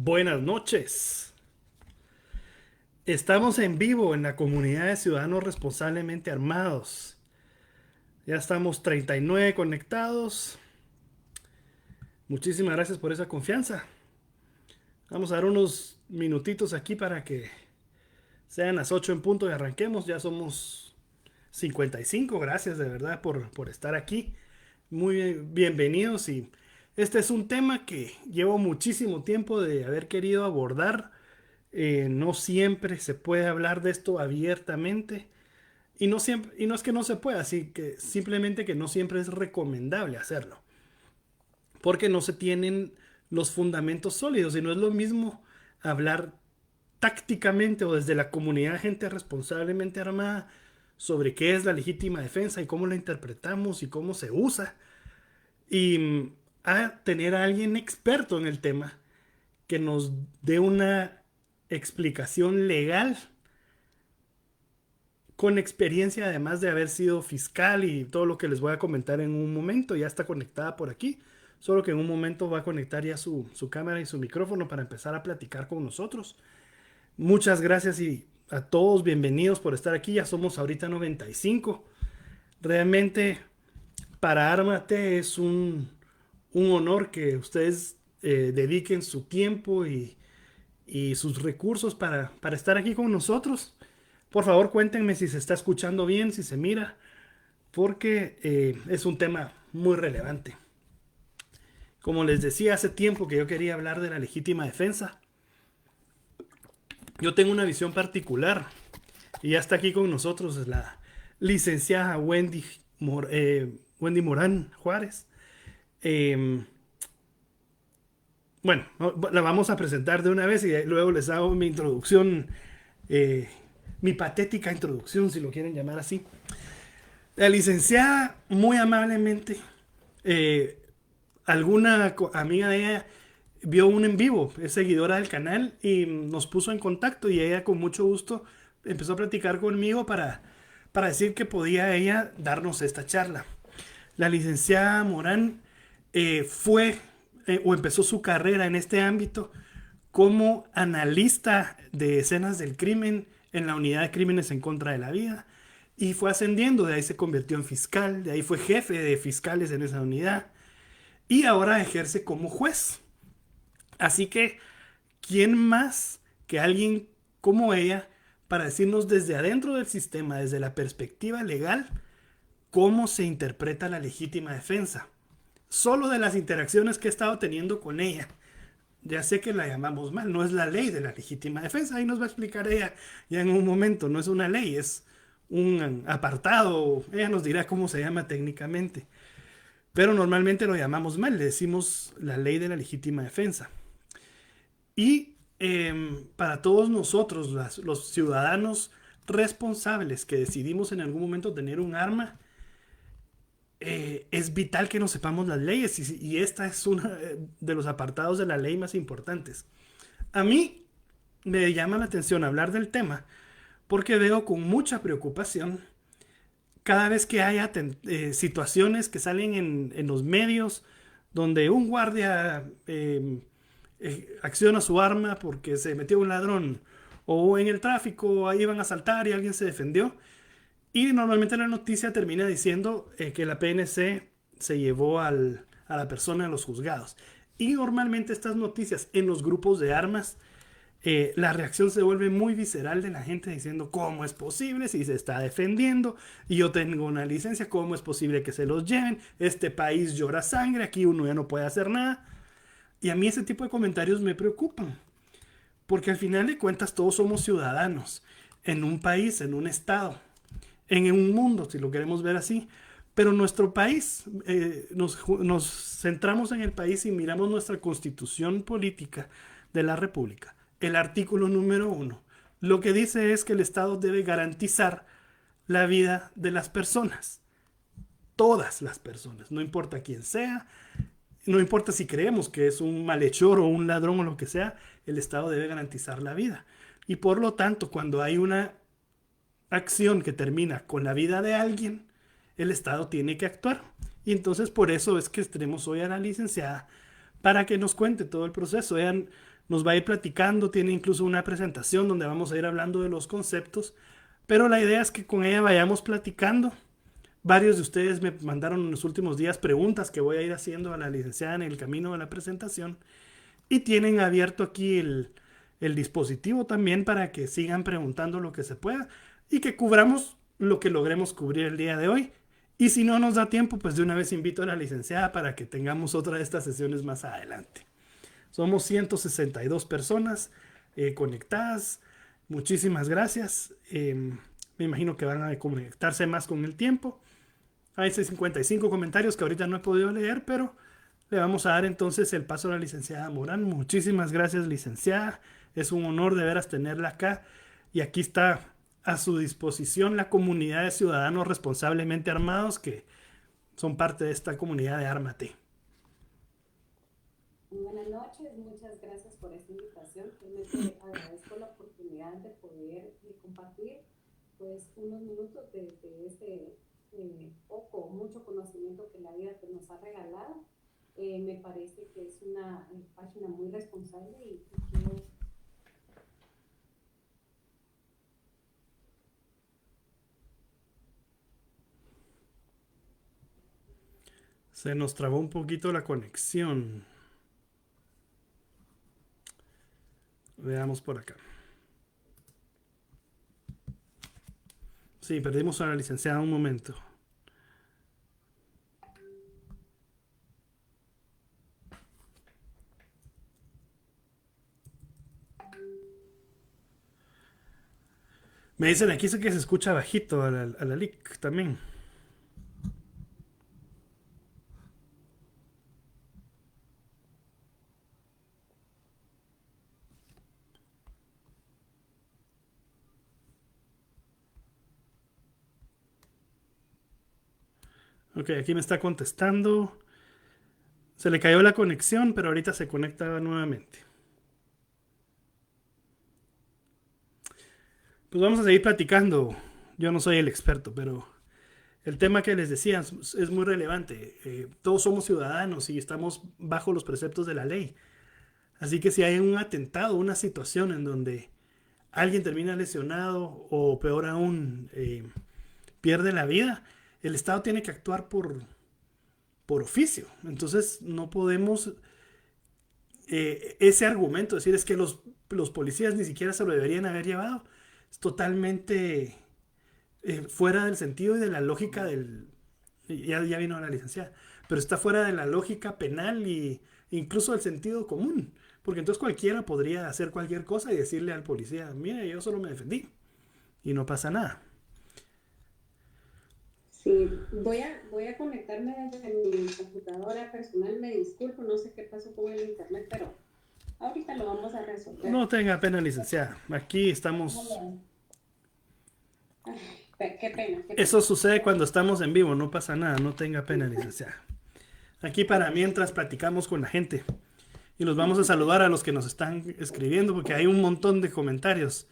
Buenas noches. Estamos en vivo en la comunidad de ciudadanos responsablemente armados. Ya estamos 39 conectados. Muchísimas gracias por esa confianza. Vamos a dar unos minutitos aquí para que sean las 8 en punto y arranquemos. Ya somos 55. Gracias de verdad por estar aquí. Muy bienvenidos y este es un tema que llevo muchísimo tiempo de haber querido abordar. No siempre se puede hablar de esto abiertamente y no siempre, y no es que no se pueda, así que simplemente que no siempre es recomendable hacerlo, porque no se tienen los fundamentos sólidos y no es lo mismo hablar tácticamente o desde la comunidad de gente responsablemente armada sobre qué es la legítima defensa y cómo la interpretamos y cómo se usa y a tener a alguien experto en el tema que nos dé una explicación legal con experiencia además de haber sido fiscal y todo lo que les voy a comentar en un momento. Ya está conectada por aquí, solo que en un momento va a conectar ya su cámara y su micrófono para empezar a platicar con nosotros. Muchas gracias y a todos bienvenidos por estar aquí. Ya somos ahorita 95. Realmente para Ármate es un honor que ustedes dediquen su tiempo y sus recursos para estar aquí con nosotros. Por favor, cuéntenme si se está escuchando bien, si se mira, porque es un tema muy relevante. Como les decía hace tiempo que yo quería hablar de la legítima defensa, yo tengo una visión particular y ya está aquí con nosotros la licenciada Wendy Morán Juárez. Eh, bueno, la vamos a presentar de una vez y luego les hago mi introducción, eh, mi patética introducción, si lo quieren llamar así. La licenciada, muy amablemente, eh, alguna amiga de ella vio un en vivo, es seguidora del canal y nos puso en contacto y ella con mucho gusto empezó a platicar conmigo para decir que podía ella darnos esta charla. La licenciada Morán fue o empezó su carrera en este ámbito como analista de escenas del crimen en la unidad de crímenes en contra de la vida y fue ascendiendo, de ahí se convirtió en fiscal, de ahí fue jefe de fiscales en esa unidad y ahora ejerce como juez. Así que, ¿quién más que alguien como ella para decirnos desde adentro del sistema, desde la perspectiva legal, cómo se interpreta la legítima defensa? Solo de las interacciones que he estado teniendo con ella. Ya sé que la llamamos mal, no es la ley de la legítima defensa, ahí nos va a explicar ella ya en un momento, no es una ley, es un apartado, ella nos dirá cómo se llama técnicamente, pero normalmente lo llamamos mal, le decimos la ley de la legítima defensa. Y para todos nosotros, los ciudadanos responsables que decidimos en algún momento tener un arma, es vital que nos sepamos las leyes y esta es uno de los apartados de la ley más importantes. A mí me llama la atención hablar del tema porque veo con mucha preocupación cada vez que haya situaciones que salen en los medios donde un guardia acciona su arma porque se metió un ladrón o en el tráfico ahí iban a asaltar y alguien se defendió y normalmente la noticia termina diciendo que la PNC se llevó a la persona a los juzgados. Y normalmente estas noticias en los grupos de armas, la reacción se vuelve muy visceral de la gente diciendo cómo es posible si se está defendiendo y yo tengo una licencia, cómo es posible que se los lleven, este país llora sangre, aquí uno ya no puede hacer nada. Y a mí ese tipo de comentarios me preocupan, porque al final de cuentas todos somos ciudadanos en un país, en un estado, en un mundo, si lo queremos ver así. Pero nuestro país, nos centramos en el país y miramos nuestra constitución política de la República. El artículo número 1. Lo que dice es que el Estado debe garantizar la vida de las personas. Todas las personas, no importa quién sea, no importa si creemos que es un malhechor o un ladrón o lo que sea, el Estado debe garantizar la vida. Y por lo tanto, cuando hay una acción que termina con la vida de alguien, el Estado tiene que actuar. Y entonces por eso es que tenemos hoy a la licenciada para que nos cuente todo el proceso. Ella nos va a ir platicando, tiene incluso una presentación donde vamos a ir hablando de los conceptos, pero la idea es que con ella vayamos platicando. Varios de ustedes me mandaron en los últimos días preguntas que voy a ir haciendo a la licenciada en el camino de la presentación y tienen abierto aquí el dispositivo también para que sigan preguntando lo que se pueda y que cubramos lo que logremos cubrir el día de hoy. Y si no nos da tiempo, pues de una vez invito a la licenciada para que tengamos otra de estas sesiones más adelante. Somos 162 personas conectadas. Muchísimas gracias. Me imagino que van a conectarse más con el tiempo. Hay 55 comentarios que ahorita no he podido leer, pero le vamos a dar entonces el paso a la licenciada Morán. Muchísimas gracias, licenciada. Es un honor de veras tenerla acá. Y aquí está a su disposición la comunidad de ciudadanos responsablemente armados que son parte de esta comunidad de Ármate. Buenas noches, muchas gracias por esta invitación. Realmente agradezco la oportunidad de poder compartir pues unos minutos de este poco o mucho conocimiento que la vida nos ha regalado. Me parece que es una página muy responsable y quiero... Se nos trabó un poquito la conexión. Veamos por acá. Sí, perdimos a la licenciada un momento. Me dicen aquí que se escucha bajito a la LIC también. Ok, aquí me está contestando. Se le cayó la conexión, pero ahorita se conecta nuevamente. Pues vamos a seguir platicando. Yo no soy el experto, pero el tema que les decía es muy relevante. Todos somos ciudadanos y estamos bajo los preceptos de la ley. Así que si hay un atentado, una situación en donde alguien termina lesionado o peor aún pierde la vida, el Estado tiene que actuar por oficio. Entonces no podemos ese argumento, decir es que los policías ni siquiera se lo deberían haber llevado, es totalmente fuera del sentido y de la lógica del... Ya vino la licenciada, pero está fuera de la lógica penal y incluso del sentido común. Porque entonces cualquiera podría hacer cualquier cosa y decirle al policía, mire, yo solo me defendí y no pasa nada. Sí, voy a conectarme desde mi computadora personal. Me disculpo, no sé qué pasó con el internet, pero ahorita lo vamos a resolver. No tenga pena, licenciada. Aquí estamos... Ay, qué pena. Eso sucede cuando estamos en vivo, no pasa nada, no tenga pena, licenciada. Aquí para mientras platicamos con la gente. Y los vamos a saludar a los que nos están escribiendo porque hay un montón de comentarios.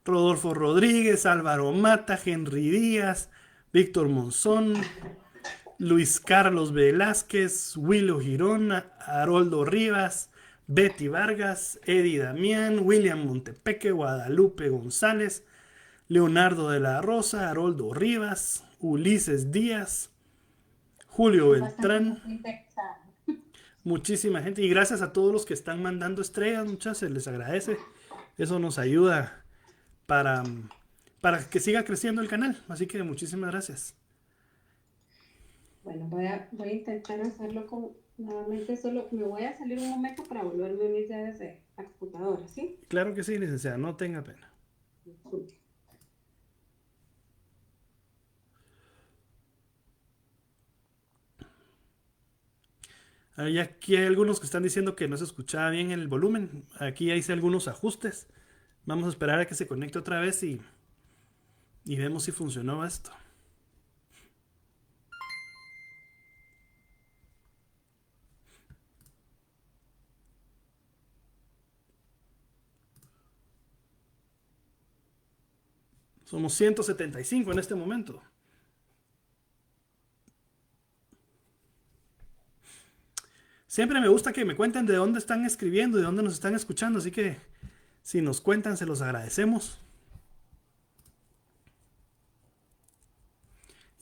Rodolfo Rodríguez, Álvaro Mata, Henry Díaz, Víctor Monzón, Luis Carlos Velázquez, Willo Girón, Haroldo Rivas, Betty Vargas, Eddie Damián, William Montepeque, Guadalupe González, Leonardo de la Rosa, Haroldo Rivas, Ulises Díaz, Julio Beltrán. Muchísima gente y gracias a todos los que están mandando estrellas, muchas se les agradece. Eso nos ayuda para que siga creciendo el canal. Así que muchísimas gracias. Bueno, voy a intentar hacerlo nuevamente. Solo me voy a salir un momento para volverme a unir ya desde la computadora, ¿sí? Claro que sí, licenciada, no tenga pena. Disculpe. Aquí hay algunos que están diciendo que no se escuchaba bien el volumen. Aquí hice algunos ajustes. Vamos a esperar a que se conecte otra vez y vemos si funcionó esto. Somos 175 en este momento. Siempre me gusta que me cuenten de dónde están escribiendo, de dónde nos están escuchando, así que si nos cuentan se los agradecemos.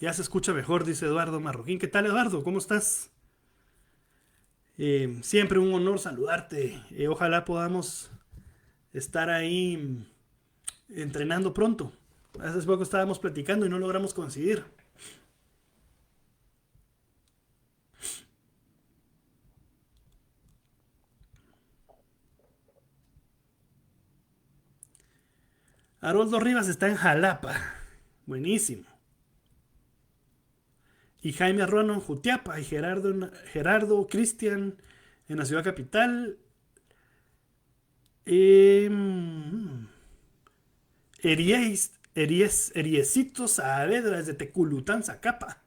Ya se escucha mejor, dice Eduardo Marroquín. ¿Qué tal, Eduardo? ¿Cómo estás? Siempre un honor saludarte. Ojalá podamos estar ahí entrenando pronto. Hace poco estábamos platicando y no logramos coincidir. Haroldo Rivas está en Jalapa. Buenísimo. Y Jaime Arruano en Jutiapa. Y Gerardo Cristian en la ciudad capital. Eh, Eriecito Saavedra desde Teculután, Zacapa.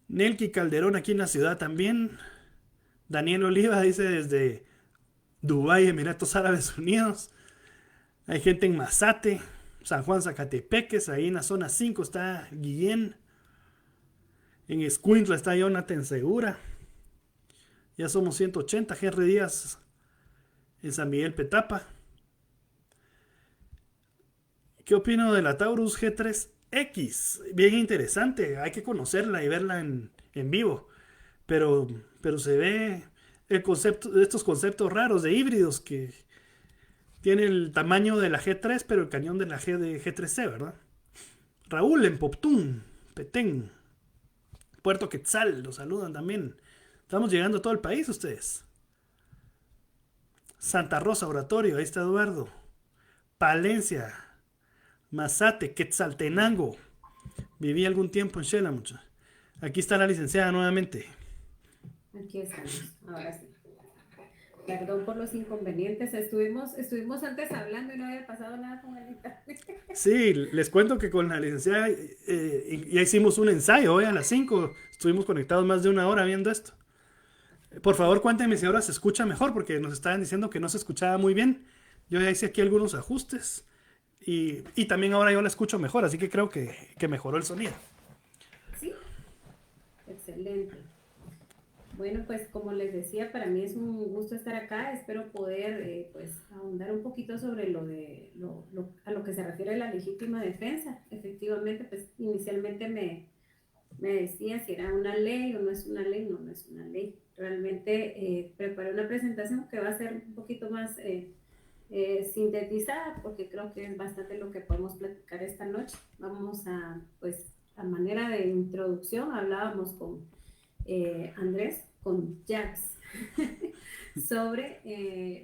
Nelky Calderón aquí en la ciudad también. Daniel Oliva dice desde Dubái, Emiratos Árabes Unidos. Hay gente en Mazate, San Juan Zacatepeques, ahí en la zona 5 está Guillén. En Escuintla está Jonathan Segura. Ya somos 180. Henry Díaz en San Miguel Petapa. ¿Qué opino de la Taurus G3X? Bien interesante, hay que conocerla y verla en vivo. Pero se ve el concepto, estos conceptos raros de híbridos que tiene el tamaño de la G3, pero el cañón de la G3C, ¿verdad? Raúl en Poptún, Petén, Puerto Quetzal, los saludan también. Estamos llegando a todo el país ustedes. Santa Rosa, Oratorio, ahí está Eduardo. Palencia, Mazate, Quetzaltenango. Viví algún tiempo en Shela, mucho. Aquí está la licenciada nuevamente. Aquí estamos, ahora sí. Perdón por los inconvenientes. Estuvimos antes hablando y no había pasado nada con el internet. Sí, les cuento que con la licenciada ya hicimos un ensayo hoy a las 5. Estuvimos conectados más de una hora viendo esto. Por favor, cuéntenme si ahora se escucha mejor, porque nos estaban diciendo que no se escuchaba muy bien. Yo ya hice aquí algunos ajustes y también ahora yo la escucho mejor, así que creo que mejoró el sonido. Sí, excelente. Bueno, pues como les decía, para mí es un gusto estar acá. Espero poder pues ahondar un poquito sobre a lo que se refiere a la legítima defensa. Efectivamente, pues inicialmente me decía si era una ley o no es una ley. No, no es una ley. Realmente preparé una presentación que va a ser un poquito más sintetizada, porque creo que es bastante lo que podemos platicar esta noche. Vamos a, pues, a manera de introducción, hablábamos con Andrés, con Jax, sobre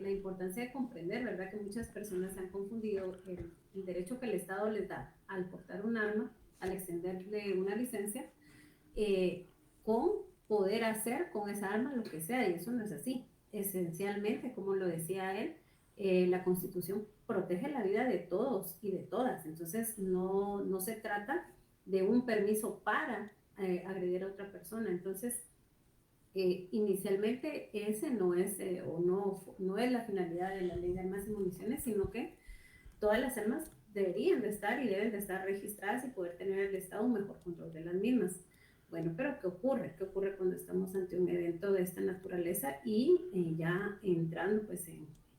la importancia de comprender, ¿verdad? Que muchas personas han confundido el derecho que el Estado les da al portar un arma, al extenderle una licencia, con poder hacer con esa arma lo que sea, y eso no es así. Esencialmente, como lo decía él, la Constitución protege la vida de todos y de todas, entonces no se trata de un permiso para agredir a otra persona. Entonces, inicialmente ese no es, no es la finalidad de la ley de armas y municiones, sino que todas las armas deberían de estar y deben de estar registradas y poder tener el Estado un mejor control de las mismas. Bueno, pero ¿qué ocurre? ¿Qué ocurre cuando estamos ante un evento de esta naturaleza? Y ya entrando pues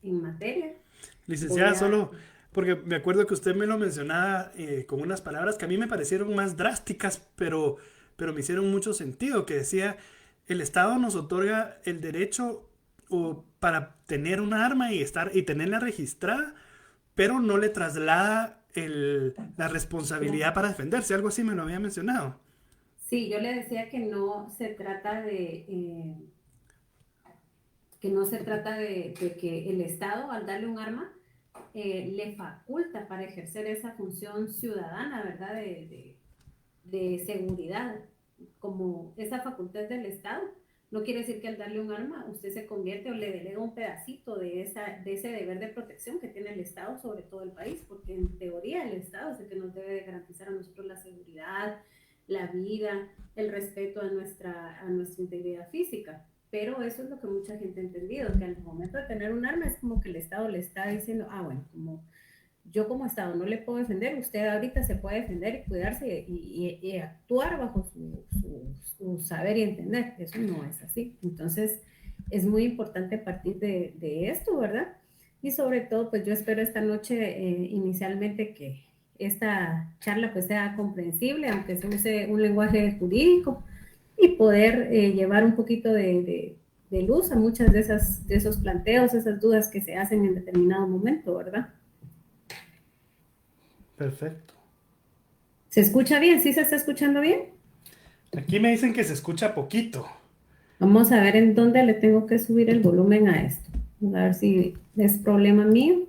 en materia. Licenciada, solo porque me acuerdo que usted me lo mencionaba con unas palabras que a mí me parecieron más drásticas, pero me hicieron mucho sentido, que decía, el Estado nos otorga el derecho para tener un arma y tenerla registrada, pero no le traslada la responsabilidad para defenderse. Algo así me lo había mencionado. Sí, yo le decía que no se trata que no se trata de que el Estado, al darle un arma, le faculta para ejercer esa función ciudadana, ¿verdad? De seguridad, como esa facultad del Estado. No quiere decir que al darle un arma usted se convierte o le delega un pedacito de ese deber de protección que tiene el Estado sobre todo el país, porque en teoría el Estado es el que nos debe de garantizar a nosotros la seguridad, la vida, el respeto a nuestra integridad física. Pero eso es lo que mucha gente ha entendido, que al momento de tener un arma es como que el Estado le está diciendo, ah, bueno, como yo como Estado no le puedo defender, usted ahorita se puede defender y cuidarse y actuar bajo su saber y entender. Eso no es así. Entonces, es muy importante partir de esto, ¿verdad? Y sobre todo, pues yo espero esta noche inicialmente que esta charla pues sea comprensible, aunque se use un lenguaje jurídico, y poder llevar un poquito de luz a muchas de esos planteos, esas dudas que se hacen en determinado momento, ¿verdad? Perfecto. ¿Se escucha bien? ¿Sí se está escuchando bien? Aquí me dicen que se escucha poquito. Vamos a ver en dónde le tengo que subir el volumen a esto. Vamos a ver si es problema mío.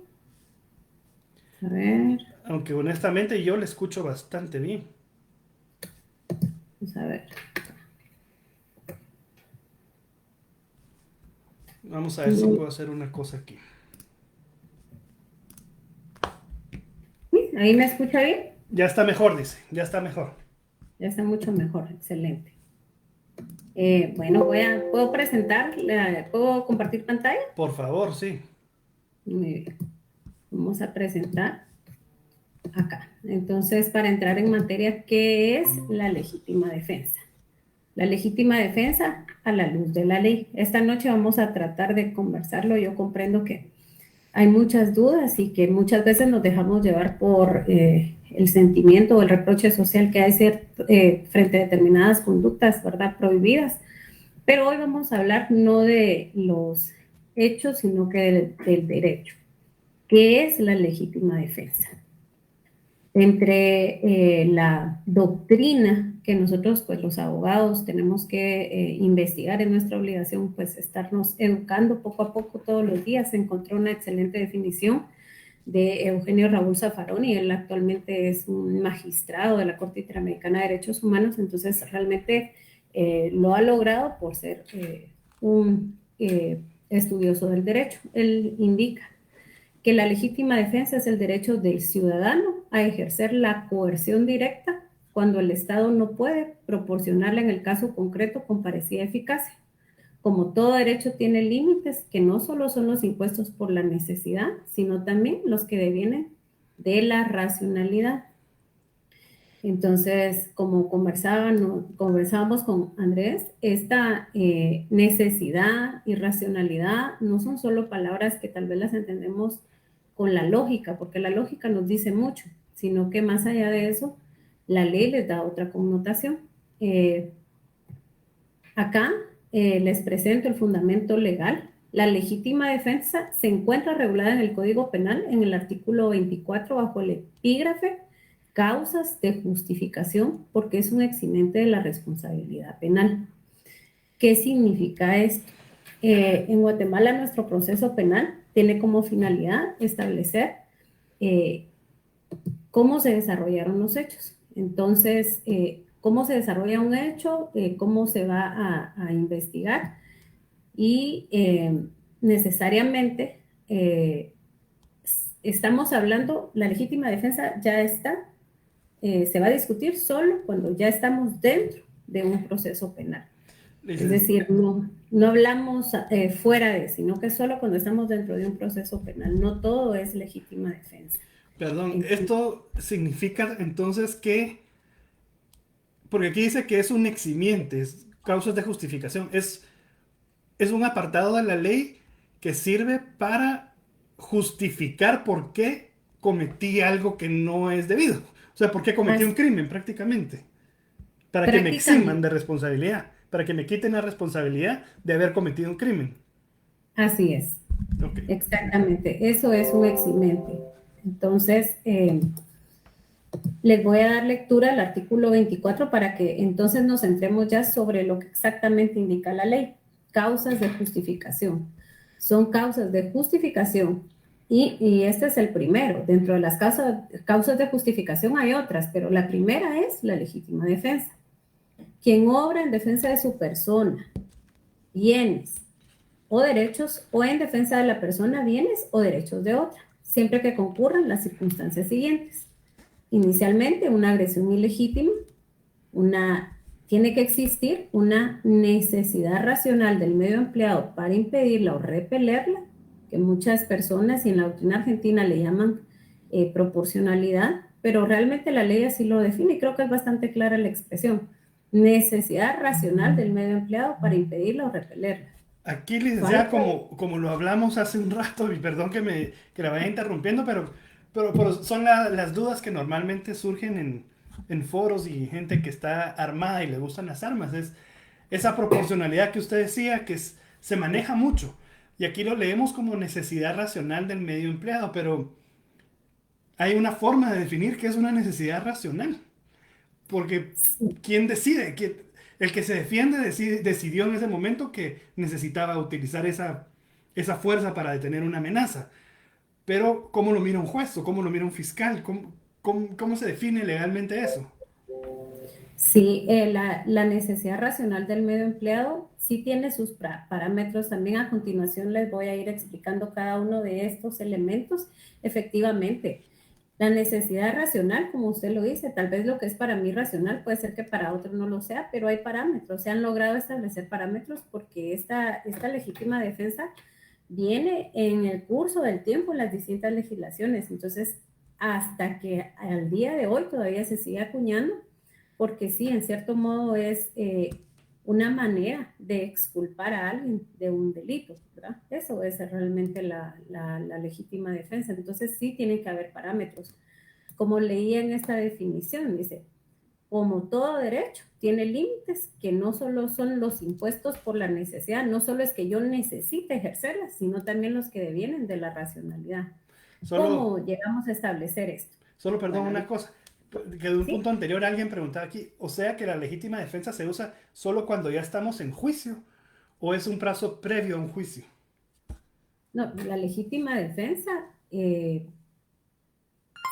A ver, Aunque honestamente yo le escucho bastante bien. vamos a ver. Vamos a ver si puedo hacer una cosa aquí. ¿Ahí me escucha bien? Ya está mejor, dice. Ya está mejor. Ya está mucho mejor, excelente. Bueno, ¿puedo presentar? ¿Puedo compartir pantalla? Por favor, sí. Muy bien. Vamos a presentar acá. Entonces, para entrar en materia, ¿qué es la legítima defensa? La legítima defensa a la luz de la ley. Esta noche vamos a tratar de conversarlo. Yo comprendo que hay muchas dudas y que muchas veces nos dejamos llevar por el sentimiento o el reproche social que hay frente a determinadas conductas, ¿verdad?, prohibidas. Pero hoy vamos a hablar no de los hechos, sino que del derecho. ¿Qué es la legítima defensa? Entre la doctrina que nosotros, pues los abogados, tenemos que investigar, en nuestra obligación, pues estarnos educando poco a poco todos los días. Encontré una excelente definición de Eugenio Raúl Zaffaroni. Él actualmente es un magistrado de la Corte Interamericana de Derechos Humanos, entonces realmente lo ha logrado por ser un estudioso del derecho. Él indica que la legítima defensa es el derecho del ciudadano a ejercer la coerción directa cuando el Estado no puede proporcionarle en el caso concreto con parecida eficacia. Como todo derecho tiene límites que no solo son los impuestos por la necesidad, sino también los que devienen de la racionalidad. Entonces, como conversábamos con Andrés, esta necesidad y racionalidad no son solo palabras que tal vez las entendemos con la lógica, porque la lógica nos dice mucho, sino que más allá de eso, la ley les da otra connotación. Acá les presento el fundamento legal. La legítima defensa se encuentra regulada en el Código Penal en el artículo 24 bajo el epígrafe causas de justificación, porque es un eximente de la responsabilidad penal. ¿Qué significa esto? En Guatemala nuestro proceso penal tiene como finalidad establecer cómo se desarrollaron los hechos. Entonces, cómo se desarrolla un hecho, cómo se va a investigar y necesariamente estamos hablando, la legítima defensa ya está, se va a discutir solo cuando ya estamos dentro de un proceso penal. Es decir, no hablamos fuera de, sino que solo cuando estamos dentro de un proceso penal. No todo es legítima defensa. Perdón, esto significa entonces que, porque aquí dice que es un eximiente, es causas de justificación, es un apartado de la ley que sirve para justificar por qué cometí algo que no es debido. O sea, por qué cometí un crimen prácticamente. Para que me eximan de responsabilidad, para que me quiten la responsabilidad de haber cometido un crimen. Así es. Okay. Exactamente. Eso es un eximente. Entonces, les voy a dar lectura al artículo 24 para que entonces nos centremos ya sobre lo que exactamente indica la ley. Causas de justificación. Son causas de justificación y este es el primero. Dentro de las causas de justificación hay otras, pero la primera es la legítima defensa. Quien obra en defensa de su persona, bienes o derechos, o en defensa de la persona, bienes o derechos de otra, siempre que concurran las circunstancias siguientes. Inicialmente, una agresión ilegítima, tiene que existir una necesidad racional del medio empleado para impedirla o repelerla, que muchas personas y en la doctrina argentina le llaman proporcionalidad, pero realmente la ley así lo define y creo que es bastante clara la expresión. Necesidad racional del medio empleado para impedirla o repelerla. Aquí, licenciada, Falta. como lo hablamos hace un rato, y perdón que la vaya interrumpiendo, pero son las dudas que normalmente surgen en foros y gente que está armada y le gustan las armas. Es esa proporcionalidad que usted decía que se maneja mucho. Y aquí lo leemos como necesidad racional del medio empleado, pero hay una forma de definir qué es una necesidad racional. Porque ¿quién decide? El que se defiende decidió en ese momento que necesitaba utilizar esa fuerza para detener una amenaza. Pero ¿cómo lo mira un juez o cómo lo mira un fiscal? ¿Cómo se define legalmente eso? Sí, la necesidad racional del medio empleado sí tiene sus parámetros. También a continuación les voy a ir explicando cada uno de estos elementos. Efectivamente, la necesidad racional, como usted lo dice, tal vez lo que es para mí racional puede ser que para otro no lo sea, pero hay parámetros. Se han logrado establecer parámetros porque esta legítima defensa viene en el curso del tiempo en las distintas legislaciones. Entonces, hasta que al día de hoy todavía se sigue acuñando, porque sí, en cierto modo es una manera de exculpar a alguien de un delito, ¿verdad? Eso es realmente la legítima defensa. Entonces sí tienen que haber parámetros. Como leía en esta definición, dice, como todo derecho, tiene límites que no solo son los impuestos por la necesidad, no solo es que yo necesite ejercerlas, sino también los que devienen de la racionalidad. Solo, ¿Cómo llegamos a establecer esto? solo perdón Bueno, una cosa. Que de un sí, punto anterior alguien preguntaba aquí, o sea que la legítima defensa se usa solo cuando ya estamos en juicio o es un plazo previo a un juicio. no, la legítima defensa,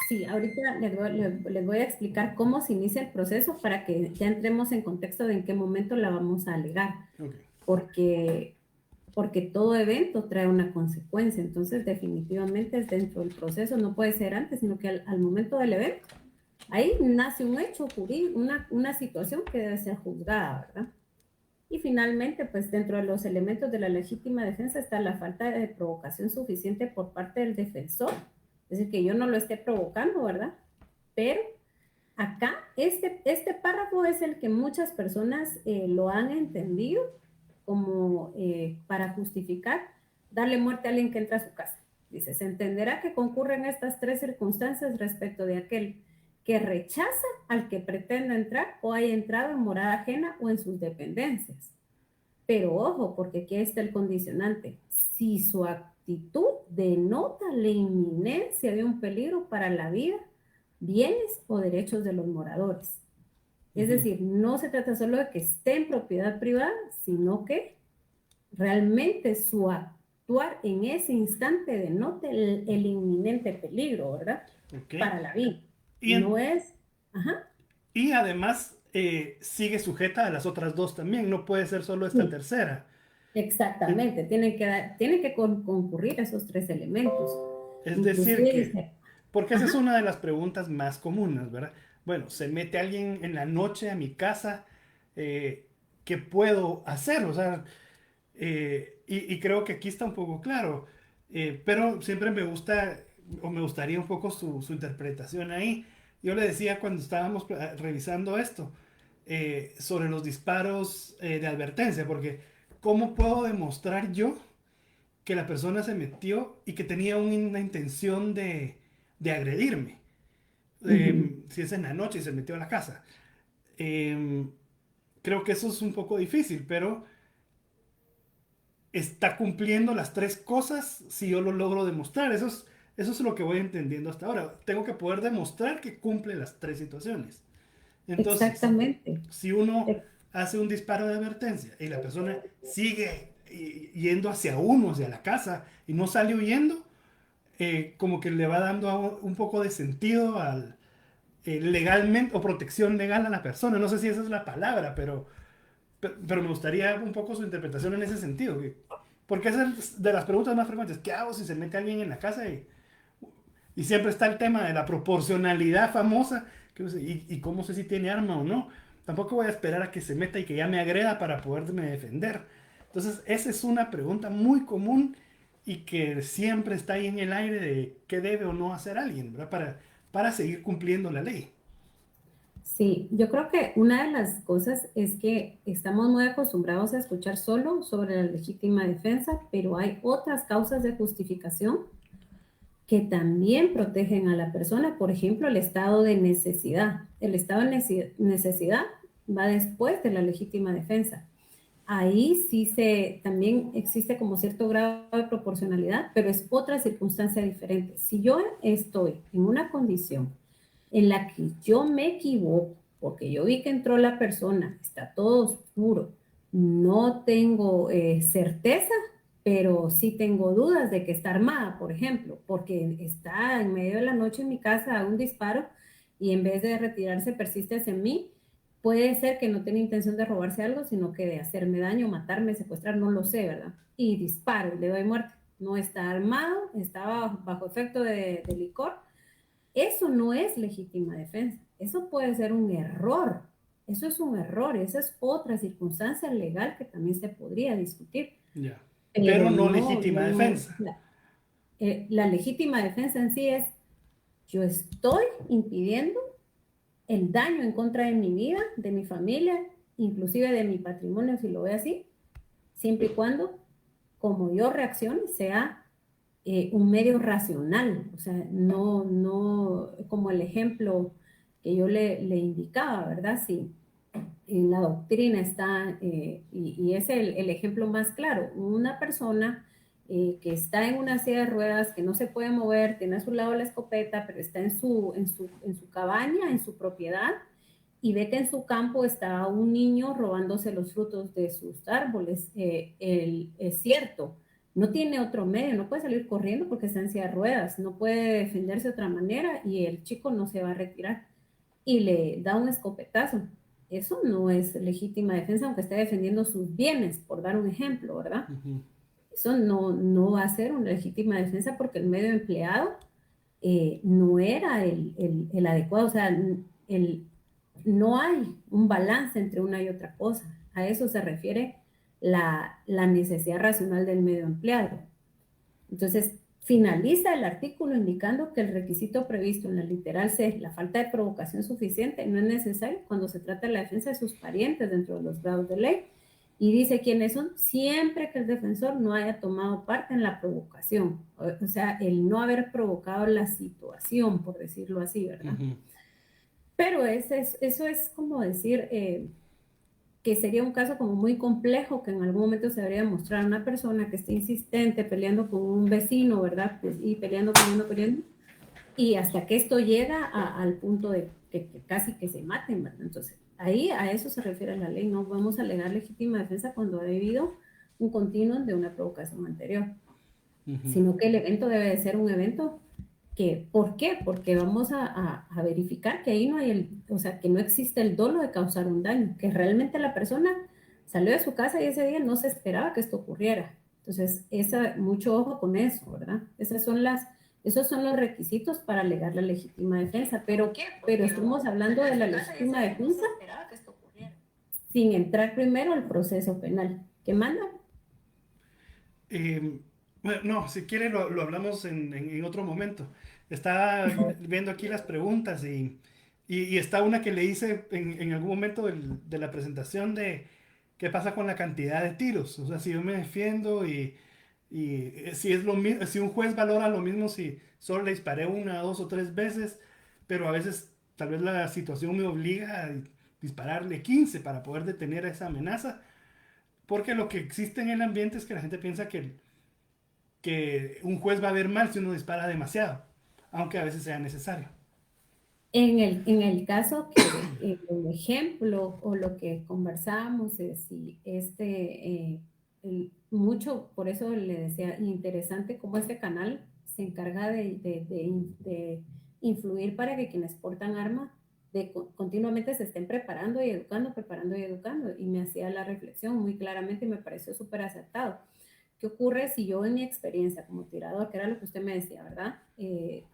sí, ahorita les voy a explicar cómo se inicia el proceso para que ya entremos en contexto de en qué momento la vamos a alegar, Okay. porque, porque todo evento trae una consecuencia, entonces definitivamente es dentro del proceso, no puede ser antes, sino que al momento del evento, ahí nace un hecho jurídico, una situación que debe ser juzgada, ¿verdad? Y finalmente, pues dentro de los elementos de la legítima defensa está la falta de provocación suficiente por parte del defensor. Es decir, que yo no lo esté provocando, ¿verdad? Pero acá, este párrafo es el que muchas personas lo han entendido como para justificar darle muerte a alguien que entra a su casa. Dice, se entenderá que concurren estas tres circunstancias respecto de aquel que rechaza al que pretenda entrar o haya entrado en morada ajena o en sus dependencias. Pero ojo, porque aquí está el condicionante. Si su actitud denota la inminencia de un peligro para la vida, bienes o derechos de los moradores. Es Ujú. decir, no se trata solo de que esté en propiedad privada, sino que realmente su actuar en ese instante denota el inminente peligro, ¿verdad? Okay. Para la vida. Y, No es, ajá, y además sigue sujeta a las otras dos también, no puede ser solo esta sí, tercera. En- exactamente. Tienen que concurrir esos tres elementos. Es decir, Inclusive que, dice, porque esa es ajá, una de las preguntas más comunes, ¿verdad? Bueno, se mete alguien en la noche a mi casa, eh, ¿qué puedo hacer? O sea, y creo que aquí está un poco claro, pero siempre me gusta o me gustaría un poco su interpretación ahí. Yo le decía cuando estábamos revisando esto sobre los disparos de advertencia, porque ¿cómo puedo demostrar yo que la persona se metió y que tenía una intención de agredirme? ujú, Si es en la noche y se metió a la casa. Em, Creo que eso es un poco difícil, pero está cumpliendo las tres cosas si yo lo logro demostrar. Eso es lo que voy entendiendo hasta ahora. Tengo que poder demostrar que cumple las tres situaciones. Entonces, exactamente. si uno hace un disparo de advertencia y la persona sigue yendo hacia uno, hacia la casa, y no sale huyendo, como que le va dando un poco de sentido legalmente o protección legal a la persona. No sé si esa es la palabra, pero me gustaría un poco su interpretación en ese sentido. Porque esa es de las preguntas más frecuentes. ¿Qué hago si se mete alguien en la casa? Y siempre está el tema de la proporcionalidad famosa. Y cómo sé si tiene arma o no? Tampoco voy a esperar a que se meta y que ya me agreda para poderme defender. Entonces, esa es una pregunta muy común y que siempre está ahí en el aire de qué debe o no hacer alguien, ¿verdad? Para seguir cumpliendo la ley. Sí, yo creo que una de las cosas es que estamos muy acostumbrados a escuchar solo sobre la legítima defensa, pero hay otras causas de justificación que también protegen a la persona, por ejemplo, el estado de necesidad. El estado de necesidad va después de la legítima defensa. Ahí sí también existe como cierto grado de proporcionalidad, pero es otra circunstancia diferente. Si yo estoy en una condición en la que yo me equivoco, porque yo vi que entró la persona, está todo oscuro, no tengo certeza, pero sí tengo dudas de que está armada, por ejemplo, porque está en medio de la noche en mi casa, hago un disparo y en vez de retirarse persiste hacia mí, puede ser que no tenga intención de robarse algo, sino que de hacerme daño, matarme, secuestrar, no lo sé, ¿verdad? Y disparo, le doy muerte. No está armado, estaba bajo efecto de licor. Eso no es legítima defensa. Eso puede ser un error. Eso es un error. Esa es otra circunstancia legal que también se podría discutir. Ya. Pero Pero no no, legítima no. defensa. La legítima defensa en sí es, yo estoy impidiendo el daño en contra de mi vida, de mi familia, inclusive de mi patrimonio, si lo ve así, siempre y cuando, como yo reaccione, sea un medio racional, o sea, no como el ejemplo que yo le indicaba, ¿verdad? Si en la doctrina está, y es el ejemplo más claro, una persona que está en una silla de ruedas, que no se puede mover, tiene a su lado la escopeta, pero está en su cabaña, en su propiedad, y ve que en su campo está un niño robándose los frutos de sus árboles. Es cierto, no tiene otro medio, no puede salir corriendo porque está en silla de ruedas, no puede defenderse de otra manera y el chico no se va a retirar y le da un escopetazo. Eso no es legítima defensa, aunque esté defendiendo sus bienes, por dar un ejemplo, ¿verdad? Ujú. Eso no va a ser una legítima defensa porque el medio empleado no era el adecuado, o sea, no hay un balance entre una y otra cosa. A eso se refiere la necesidad racional del medio empleado. Entonces, finaliza el artículo indicando que el requisito previsto en la literal C, la falta de provocación suficiente, no es necesario cuando se trata de la defensa de sus parientes dentro de los grados de ley. Y dice quiénes son, siempre que el defensor no haya tomado parte en la provocación. O sea, el no haber provocado la situación, por decirlo así, ¿verdad? Ujú. Pero eso es como decir que sería un caso como muy complejo que en algún momento se debería mostrar a una persona que esté insistente peleando con un vecino, ¿verdad? Pues, y peleando, y hasta que esto llega al punto de que casi que se maten, ¿verdad? Entonces, ahí a eso se refiere la ley, no vamos a alegar legítima defensa cuando ha habido un continuum de una provocación anterior, Ujú. sino que el evento debe de ser un evento que, ¿por qué? Porque vamos a verificar que ahí no hay o sea, que no existe el dolo de causar un daño, que realmente la persona salió de su casa y ese día no se esperaba que esto ocurriera. Entonces, mucho ojo con eso, ¿verdad? Esos son los requisitos para alegar la legítima defensa, pero estamos hablando de la legítima defensa sin entrar primero al proceso penal. ¿Qué manda? Bueno, no, si quiere lo hablamos en otro momento. Estaba viendo aquí las preguntas y está una que le hice en algún momento de la presentación de qué pasa con la cantidad de tiros. O sea, si yo me defiendo y si es lo mismo, si un juez valora lo mismo si solo le disparé una, dos o tres veces, pero a veces tal vez la situación me obliga a dispararle 15 para poder detener esa amenaza. Porque lo que existe en el ambiente es que la gente piensa que un juez va a ver mal si uno dispara demasiado, aunque a veces sea necesario. En el caso que el ejemplo o lo que conversábamos es si mucho, por eso le decía, interesante cómo este canal se encarga de influir para que quienes portan armas continuamente se estén preparando y educando, preparando y educando. Y me hacía la reflexión muy claramente y me pareció súper acertado. ¿Qué ocurre si yo en mi experiencia como tirador, que era lo que usted me decía, ¿verdad?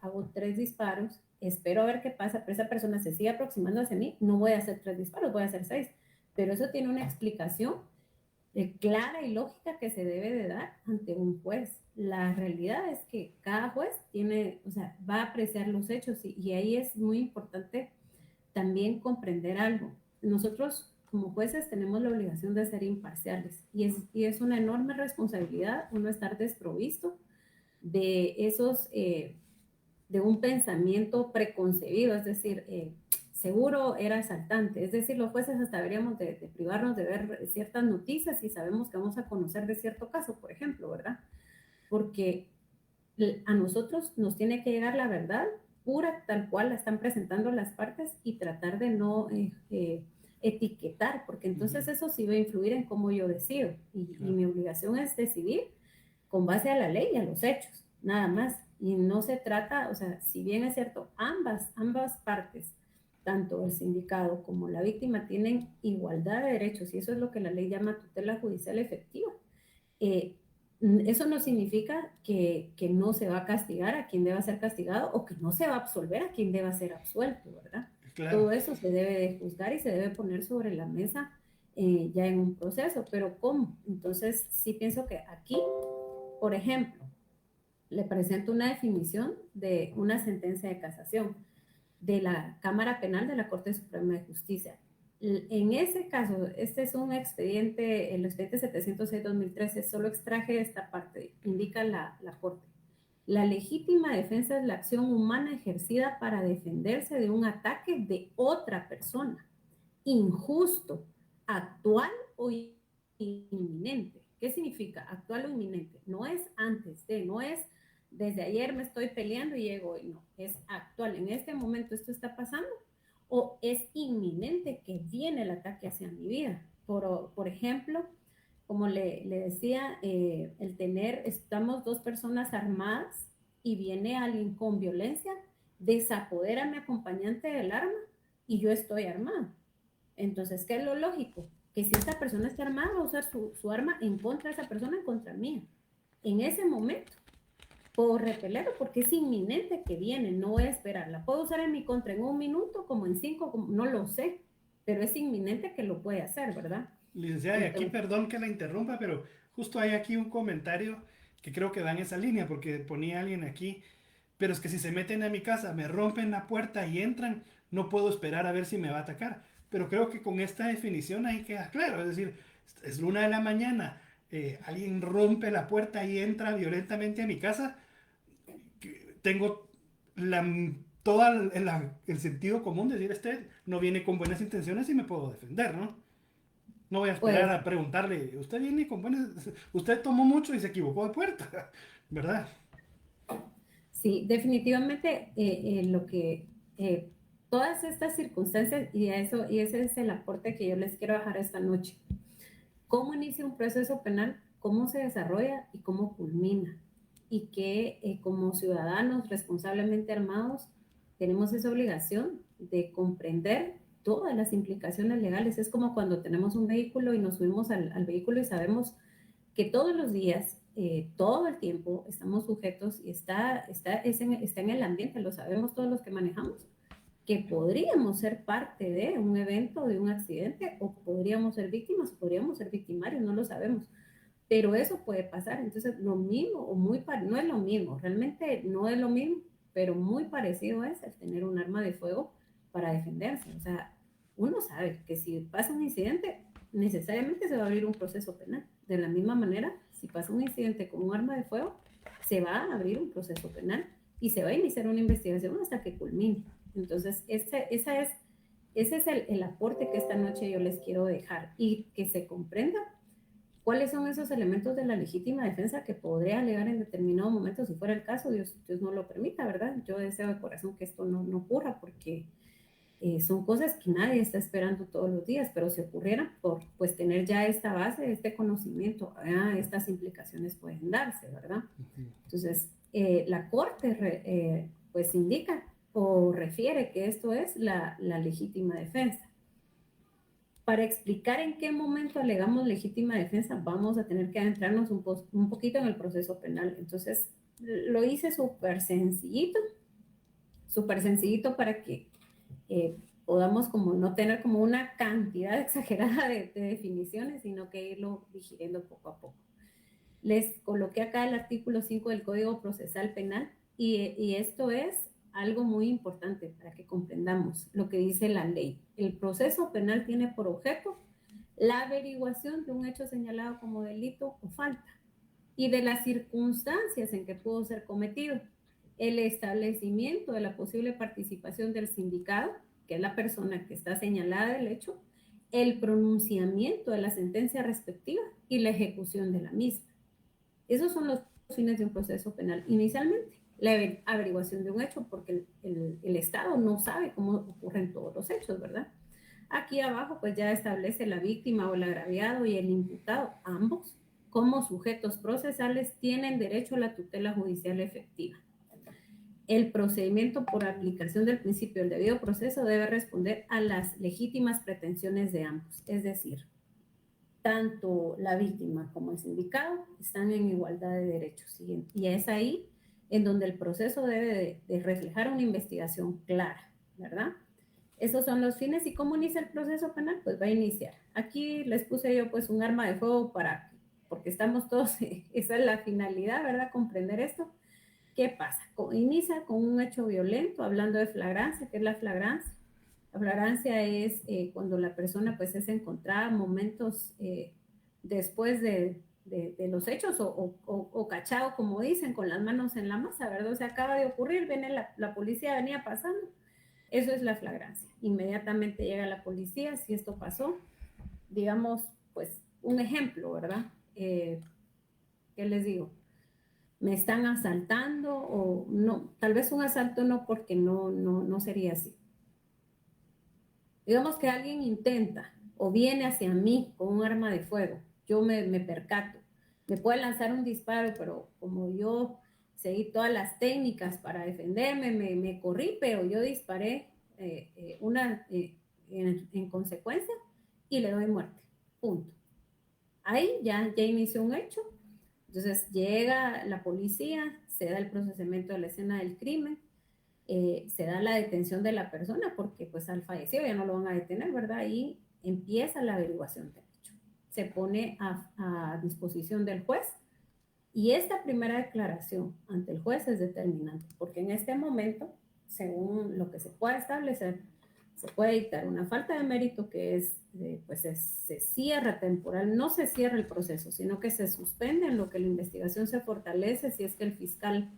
Hago 3 disparos, espero a ver qué pasa, pero esa persona se sigue aproximando hacia mí, no voy a hacer 3 disparos, voy a hacer 6. Pero eso tiene una explicación clara y lógica que se debe de dar ante un juez. La realidad es que cada juez tiene, o sea, va a apreciar los hechos y ahí es muy importante también comprender algo. Nosotros como jueces tenemos la obligación de ser imparciales y es una enorme responsabilidad uno estar desprovisto de esos, de un pensamiento preconcebido, es decir, seguro era asaltante, es decir, los jueces hasta deberíamos de privarnos de ver ciertas noticias si sabemos que vamos a conocer de cierto caso, por ejemplo, ¿verdad? Porque a nosotros nos tiene que llegar la verdad pura, tal cual la están presentando las partes y tratar de no etiquetar, porque entonces eso sí va a influir en cómo yo decido. Y mi obligación es decidir con base a la ley y a los hechos, nada más. Y no se trata, o sea, si bien es cierto, ambas partes, tanto el sindicado como la víctima, tienen igualdad de derechos y eso es lo que la ley llama tutela judicial efectiva. Eh, Eso no significa que no se va a castigar a quien deba ser castigado o que no se va a absolver a quien deba ser absuelto, ¿verdad? Claro. Todo eso se debe de juzgar y se debe poner sobre la mesa ya en un proceso, pero ¿cómo? Entonces, sí pienso que aquí, por ejemplo, le presento una definición de una sentencia de casación de la Cámara Penal de la Corte Suprema de Justicia. En ese caso, este es un expediente, el expediente 706-2013, solo extraje esta parte, indica la Corte. La legítima defensa es la acción humana ejercida para defenderse de un ataque de otra persona, injusto, actual o inminente. ¿Qué significa actual o inminente? No es antes de, no es desde ayer me estoy peleando y llego hoy, no, es actual. En este momento esto está pasando o es inminente que viene el ataque hacia mi vida. Por ejemplo, como le decía, el tener, estamos dos personas armadas y viene alguien con violencia, desapodera a mi acompañante del arma y yo estoy armado. Entonces, ¿qué es lo lógico? Que si esta persona está armada, va a usar su arma en contra de esa persona, en contra mía. En ese momento, puedo repelerlo porque es inminente que viene, no voy a esperar. La puedo usar en mi contra en un minuto, como en cinco, como, no lo sé, pero es inminente que lo puede hacer, ¿verdad? Licenciada, y aquí Entonces, perdón que la interrumpa, pero justo hay aquí un comentario que creo que va en esa línea, porque ponía alguien aquí, pero es que si se meten a mi casa, me rompen la puerta y entran, no puedo esperar a ver si me va a atacar. Pero creo que con esta definición ahí queda claro, es decir, es 1 de la mañana, alguien rompe la puerta y entra violentamente a mi casa, tengo la, todo el sentido común de decir, este no viene con buenas intenciones y me puedo defender, ¿no? No voy a esperar pues a preguntarle, usted viene con buenas, usted tomó mucho y se equivocó de puerta, ¿verdad? sí, definitivamente lo que todas estas circunstancias y ese es el aporte que yo les quiero dejar esta noche. ¿Cómo inicia un proceso penal? ¿Cómo se desarrolla y cómo culmina? Y que como ciudadanos responsablemente armados tenemos esa obligación de comprender todas las implicaciones legales. Es como cuando tenemos un vehículo y nos subimos al vehículo y sabemos que todos los días, todo el tiempo, estamos sujetos y está en el ambiente, lo sabemos todos los que manejamos, que podríamos ser parte de un evento, de un accidente, o podríamos ser víctimas, o podríamos ser victimarios, no lo sabemos. Pero eso puede pasar, entonces lo mismo, o no es lo mismo, realmente no es lo mismo, pero muy parecido es el tener un arma de fuego para defenderse. O sea, uno sabe que si pasa un incidente, necesariamente se va a abrir un proceso penal. De la misma manera, si pasa un incidente con un arma de fuego, se va a abrir un proceso penal y se va a iniciar una investigación hasta que culmine. Entonces, ese es el aporte que esta noche yo les quiero dejar y que se comprenda cuáles son esos elementos de la legítima defensa que podría alegar en determinado momento, si fuera el caso, Dios no lo permita, ¿verdad? Yo deseo de corazón que esto no ocurra porque son cosas que nadie está esperando todos los días, pero si ocurriera por pues tener ya esta base, este conocimiento, estas implicaciones pueden darse, ¿verdad? Entonces, la Corte pues indica o refiere que esto es la legítima defensa. Para explicar en qué momento alegamos legítima defensa, vamos a tener que adentrarnos un poquito en el proceso penal. Entonces, lo hice súper sencillito para que podamos como no tener como una cantidad exagerada de definiciones, sino que irlo digiriendo poco a poco. Les coloqué acá el artículo 5 del Código Procesal Penal y esto es algo muy importante para que comprendamos lo que dice la ley. El proceso penal tiene por objeto la averiguación de un hecho señalado como delito o falta y de las circunstancias en que pudo ser cometido, el establecimiento de la posible participación del sindicado, que es la persona que está señalada del hecho, el pronunciamiento de la sentencia respectiva y la ejecución de la misma. Esos son los fines de un proceso penal. Inicialmente, la averiguación de un hecho, porque el Estado no sabe cómo ocurren todos los hechos, ¿verdad? Aquí abajo, pues ya establece la víctima o el agraviado y el imputado, ambos, como sujetos procesales, tienen derecho a la tutela judicial efectiva. El procedimiento por aplicación del principio del debido proceso debe responder a las legítimas pretensiones de ambos, es decir, tanto la víctima como el sindicado están en igualdad de derechos. Y es ahí en donde el proceso debe de reflejar una investigación clara, ¿verdad? Esos son los fines. ¿Y cómo inicia el proceso penal? Pues va a iniciar. Aquí les puse yo pues un arma de fuego porque estamos todos, esa es la finalidad, ¿verdad? Comprender esto. ¿Qué pasa? Inicia con un hecho violento, hablando de flagrancia. ¿Qué es la flagrancia? La flagrancia es cuando la persona pues es encontrada momentos después de los hechos o cachado, como dicen, con las manos en la masa, ¿verdad? O sea, acaba de ocurrir, viene la policía, venía pasando. Eso es la flagrancia. Inmediatamente llega la policía, si esto pasó, digamos, pues un ejemplo, ¿verdad? ¿Qué les digo? Me están asaltando o no, tal vez un asalto no, porque no sería así. Digamos que alguien intenta o viene hacia mí con un arma de fuego, yo me percato, me puede lanzar un disparo, pero como yo seguí todas las técnicas para defenderme, me corrí, pero yo disparé en consecuencia y le doy muerte, punto. Ahí ya inició un hecho. Entonces llega la policía, se da el procesamiento de la escena del crimen, se da la detención de la persona porque pues al fallecido ya no lo van a detener, ¿verdad? Y empieza la averiguación del hecho. Se pone a disposición del juez y esta primera declaración ante el juez es determinante porque en este momento, según lo que se pueda establecer, se puede dictar una falta de mérito que es, se cierra temporal, no se cierra el proceso, sino que se suspende en lo que la investigación se fortalece si es que el fiscal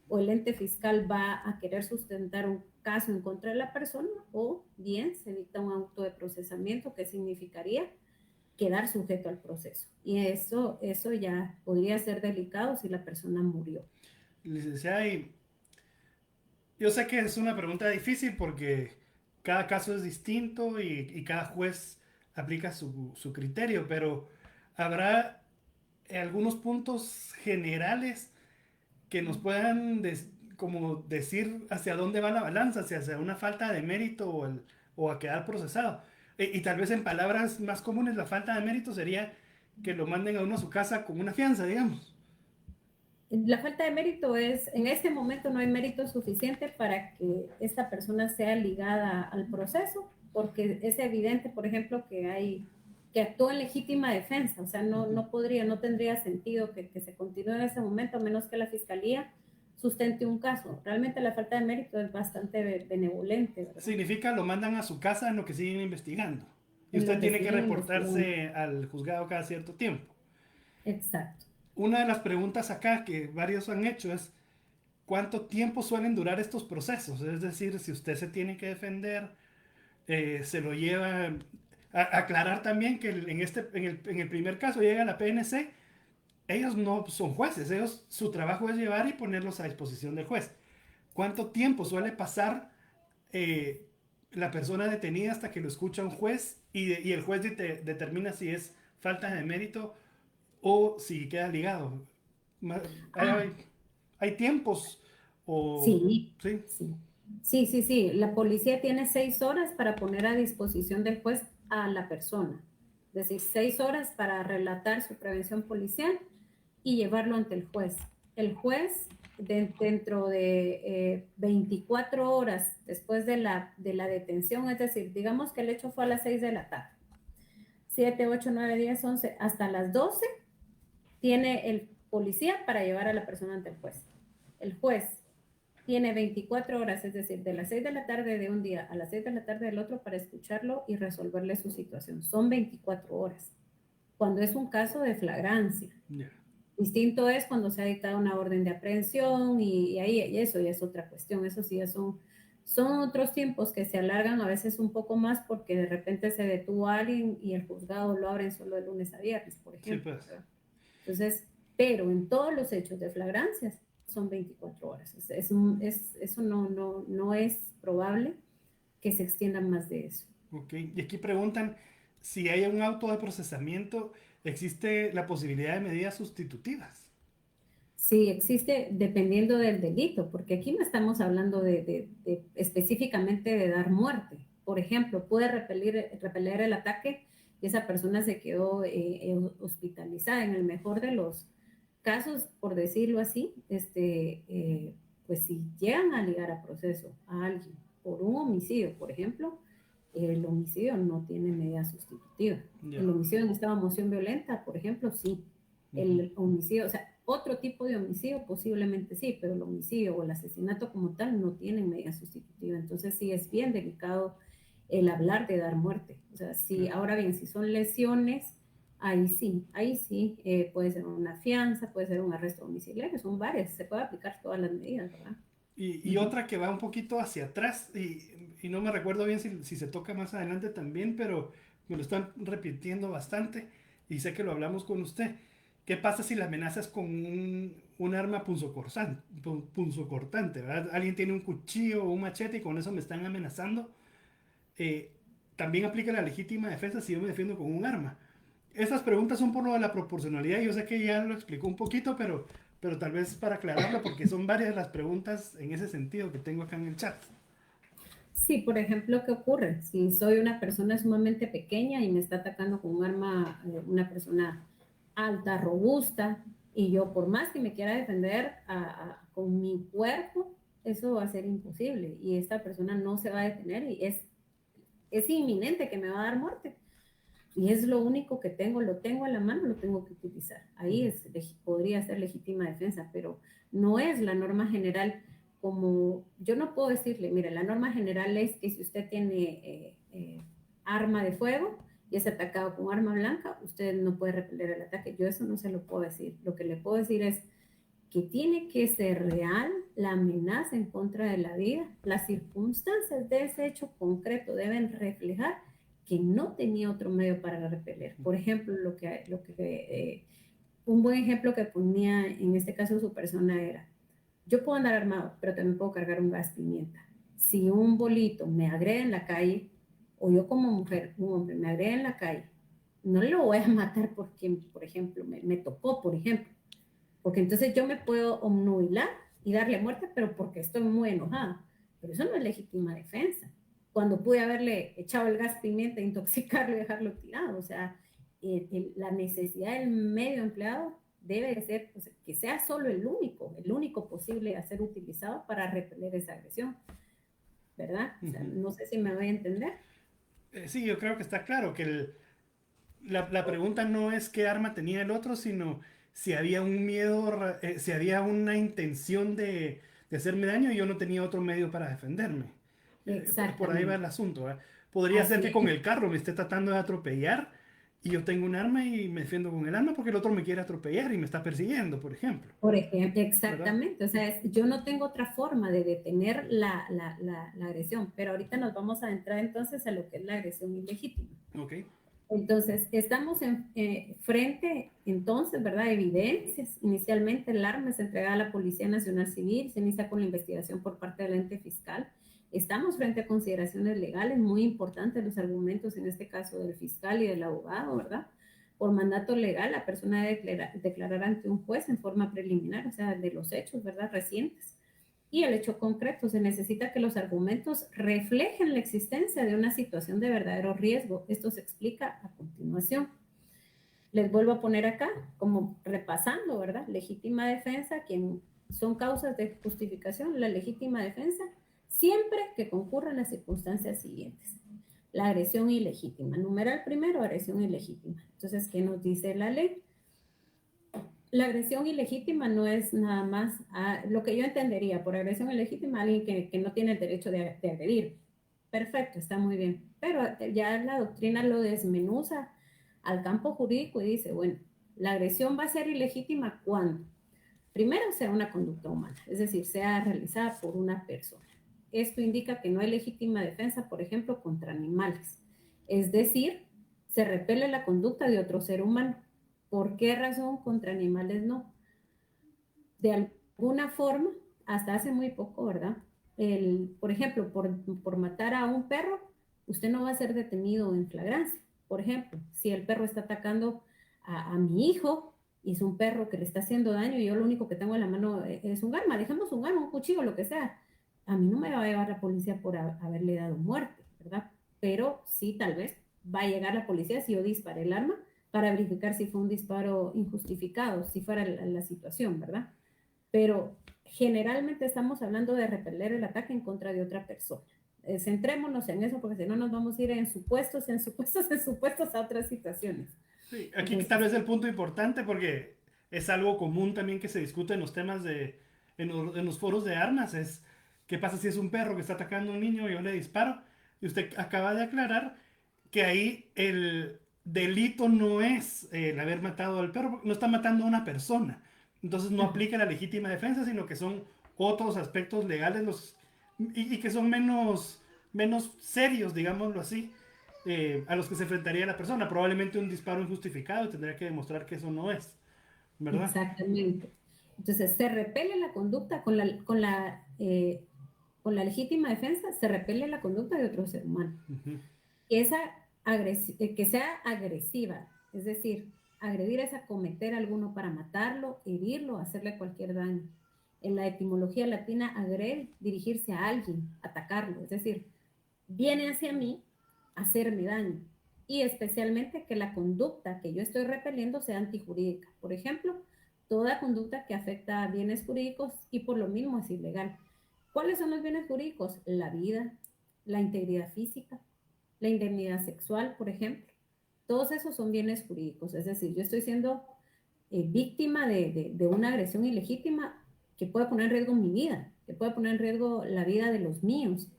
o el ente fiscal va a querer sustentar un caso en contra de la persona o bien se dicta un auto de procesamiento que significaría quedar sujeto al proceso. Y eso ya podría ser delicado si la persona murió. Licenciada, y yo sé que es una pregunta difícil porque cada caso es distinto y cada juez aplica su criterio, pero ¿habrá algunos puntos generales que nos puedan como decir hacia dónde va la balanza, hacia una falta de mérito o a quedar procesado? Y tal vez en palabras más comunes, la falta de mérito sería que lo manden a uno a su casa con una fianza, digamos. La falta de mérito es, en este momento no hay mérito suficiente para que esta persona sea ligada al proceso, porque es evidente, por ejemplo, que actuó en legítima defensa, o sea, no tendría sentido que se continúe en ese momento, a menos que la fiscalía sustente un caso. Realmente la falta de mérito es bastante benevolente, ¿verdad? Significa lo mandan a su casa en lo que siguen investigando. Y En lo usted que tiene que siguen investigando. reportarse al juzgado cada cierto tiempo. Exacto. Una de las preguntas acá que varios han hecho es, ¿cuánto tiempo suelen durar estos procesos? Es decir, si usted se tiene que defender, se lo lleva a aclarar también que en el primer caso llega la PNC, ellos no son jueces, ellos su trabajo es llevar y ponerlos a disposición del juez. ¿Cuánto tiempo suele pasar eh, la persona detenida hasta que lo escucha un juez y el juez determina si es falta de mérito o si queda ligado? Ma- Hay, Ah, hay- hay tiempos o... sí, Sí. sí. Sí. La policía tiene 6 horas para poner a disposición del juez a la persona. Es decir, 6 horas para relatar su prevención policial y llevarlo ante el juez. El juez dentro de 24 horas después de la detención, es decir, digamos que el hecho fue a las 6 de la tarde, 7, 8, 9, 10, 11, hasta las 12 tiene el policía para llevar a la persona ante el juez. El juez tiene 24 horas, es decir, de las 6 de la tarde de un día a las 6 de la tarde del otro para escucharlo y resolverle su situación. Son 24 horas. Cuando es un caso de flagrancia. Yeah. Distinto es cuando se ha dictado una orden de aprehensión y ahí y eso ya es otra cuestión. Eso sí ya son otros tiempos que se alargan a veces un poco más porque de repente se detuvo a alguien y el juzgado lo abren solo de lunes a viernes, por ejemplo. Sí, pues. Entonces, pero en todos los hechos de flagrancias son 24 horas. Eso no es probable que se extienda más de eso. Ok, y aquí preguntan si hay un auto de procesamiento, ¿existe la posibilidad de medidas sustitutivas? Sí, existe dependiendo del delito, porque aquí no estamos hablando de específicamente de dar muerte. Por ejemplo, puede repeler el ataque y esa persona se quedó hospitalizada. En el mejor de los casos, por decirlo así, pues si llegan a ligar a proceso a alguien por un homicidio, por ejemplo, el homicidio no tiene medida sustitutiva. Ya. El homicidio en estado de moción violenta, por ejemplo, sí. El homicidio, o sea, otro tipo de homicidio posiblemente sí, pero el homicidio o el asesinato como tal no tienen medida sustitutiva. Entonces sí es bien delicado el hablar de dar muerte. O sea, sí, ahora bien, si son lesiones, ahí sí, puede ser una fianza, puede ser un arresto domiciliario, son varias, se puede aplicar todas las medidas, ¿verdad? Y otra que va un poquito hacia atrás, y no me recuerdo bien si se toca más adelante también, pero me lo están repitiendo bastante y sé que lo hablamos con usted. ¿Qué pasa si la amenazas con un arma punzocortante, ¿verdad? Alguien tiene un cuchillo o un machete y con eso me están amenazando. Eh, También aplica la legítima defensa si yo me defiendo con un arma. Estas preguntas son por lo de la proporcionalidad. Yo sé que ya lo explicó un poquito, pero tal vez para aclararlo, porque son varias las preguntas en ese sentido que tengo acá en el chat. Sí, por ejemplo, ¿qué ocurre? Si soy una persona sumamente pequeña y me está atacando con un arma, una persona alta, robusta, y yo por más que me quiera defender con mi cuerpo, eso va a ser imposible y esta persona no se va a detener y es inminente que me va a dar muerte. Y es lo único que tengo, lo tengo a la mano, lo tengo que utilizar. Ahí podría ser legítima defensa, pero no es la norma general como, yo no puedo decirle, mire, la norma general es que si usted tiene arma de fuego y es atacado con arma blanca, usted no puede repeler el ataque. Yo eso no se lo puedo decir. Lo que le puedo decir es que tiene que ser real la amenaza en contra de la vida. Las circunstancias de ese hecho concreto deben reflejar que no tenía otro medio para repeler. Por ejemplo, un buen ejemplo que ponía en este caso su persona era, yo puedo andar armado, pero también puedo cargar un gas pimienta. Si un bolito me agrede en la calle, o yo como mujer, un hombre me agrede en la calle, no lo voy a matar porque, por ejemplo, me tocó, por ejemplo. Porque entonces yo me puedo obnubilar y darle muerte, pero porque estoy muy enojada. Pero eso no es legítima defensa. Cuando pude haberle echado el gas pimienta, intoxicarlo y dejarlo tirado. O sea, la necesidad del medio empleado debe de ser, o sea, que sea solo el único posible a ser utilizado para repeler esa agresión. ¿Verdad? O sea, no sé si me voy a entender. Sí, yo creo que está claro que la pregunta no es qué arma tenía el otro, sino si había un miedo, si había una intención de hacerme daño y yo no tenía otro medio para defenderme. Por ahí va el Exactamente. asunto, ¿verdad? Podría ser Así que con es. el carro me esté tratando de atropellar y yo tengo un arma y me defiendo con el arma porque el otro me quiere atropellar y me está persiguiendo, por ejemplo, Por ejemplo, ¿verdad? exactamente, o sea, yo no tengo otra forma de detener la agresión, pero ahorita nos vamos a entrar entonces a lo que es la agresión ilegítima. Ok. Entonces, estamos frente, entonces, ¿verdad? Evidencias. Inicialmente el arma es entregada a la Policía Nacional Civil, se inicia con la investigación por parte del ente fiscal. Estamos frente a consideraciones legales muy importantes, los argumentos en este caso del fiscal y del abogado, ¿verdad? Por mandato legal, la persona debe declarar ante un juez en forma preliminar, o sea, de los hechos, ¿verdad? Recientes y el hecho concreto. Se necesita que los argumentos reflejen la existencia de una situación de verdadero riesgo. Esto se explica a continuación. Les vuelvo a poner acá, como repasando, ¿verdad? Legítima defensa, quien son causas de justificación, la legítima defensa, siempre que concurran las circunstancias siguientes. La agresión ilegítima. Numeral primero, agresión ilegítima. Entonces, ¿qué nos dice la ley? La agresión ilegítima no es nada más lo que yo entendería por agresión ilegítima, alguien que no tiene el derecho de agredir. Perfecto, está muy bien. Pero ya la doctrina lo desmenuza al campo jurídico y dice, bueno, la agresión va a ser ilegítima cuando, primero, sea una conducta humana, es decir, sea realizada por una persona. Esto indica que no hay legítima defensa, por ejemplo, contra animales. Es decir, se repele la conducta de otro ser humano. ¿Por qué razón contra animales no? De alguna forma, hasta hace muy poco, ¿verdad? Por ejemplo, por matar a un perro, usted no va a ser detenido en flagrancia. Por ejemplo, si el perro está atacando a mi hijo y es un perro que le está haciendo daño y yo lo único que tengo en la mano es un arma, dejemos un arma, un cuchillo, lo que sea, a mí no me va a llevar la policía por haberle dado muerte, ¿verdad? Pero sí, tal vez va a llegar la policía si yo disparé el arma para verificar si fue un disparo injustificado, si fuera la situación, ¿verdad? Pero generalmente estamos hablando de repeler el ataque en contra de otra persona. Centrémonos en eso porque si no nos vamos a ir en supuestos, en supuestos, en supuestos a otras situaciones. Sí, aquí Entonces, tal vez el punto importante porque es algo común también que se discute en los temas en los foros de armas, es qué pasa si es un perro que está atacando a un niño y yo le disparo. Y usted acaba de aclarar que ahí el delito no es el haber matado al perro, no está matando a una persona. Entonces no aplica la legítima defensa, sino que son otros aspectos legales y que son menos serios, digámoslo así, a los que se enfrentaría la persona. Probablemente un disparo injustificado tendría que demostrar que eso no es, ¿verdad? exactamente. Entonces, se repele la conducta con la legítima defensa, se repele la conducta de otro ser humano. Ujú. Que sea agresiva, es decir, agredir es acometer a alguno para matarlo, herirlo, hacerle cualquier daño. En la etimología latina, agred, dirigirse a alguien, atacarlo, es decir, viene hacia mí a hacerme daño. Y especialmente que la conducta que yo estoy repeliendo sea antijurídica. Por ejemplo, toda conducta que afecta a bienes jurídicos y por lo mismo es ilegal. ¿Cuáles son los bienes jurídicos? La vida, la integridad física, la indemnidad sexual, por ejemplo. Todos esos son bienes jurídicos. Es decir, yo estoy siendo víctima de una agresión ilegítima que puede poner en riesgo mi vida, que puede poner en riesgo la vida de los míos.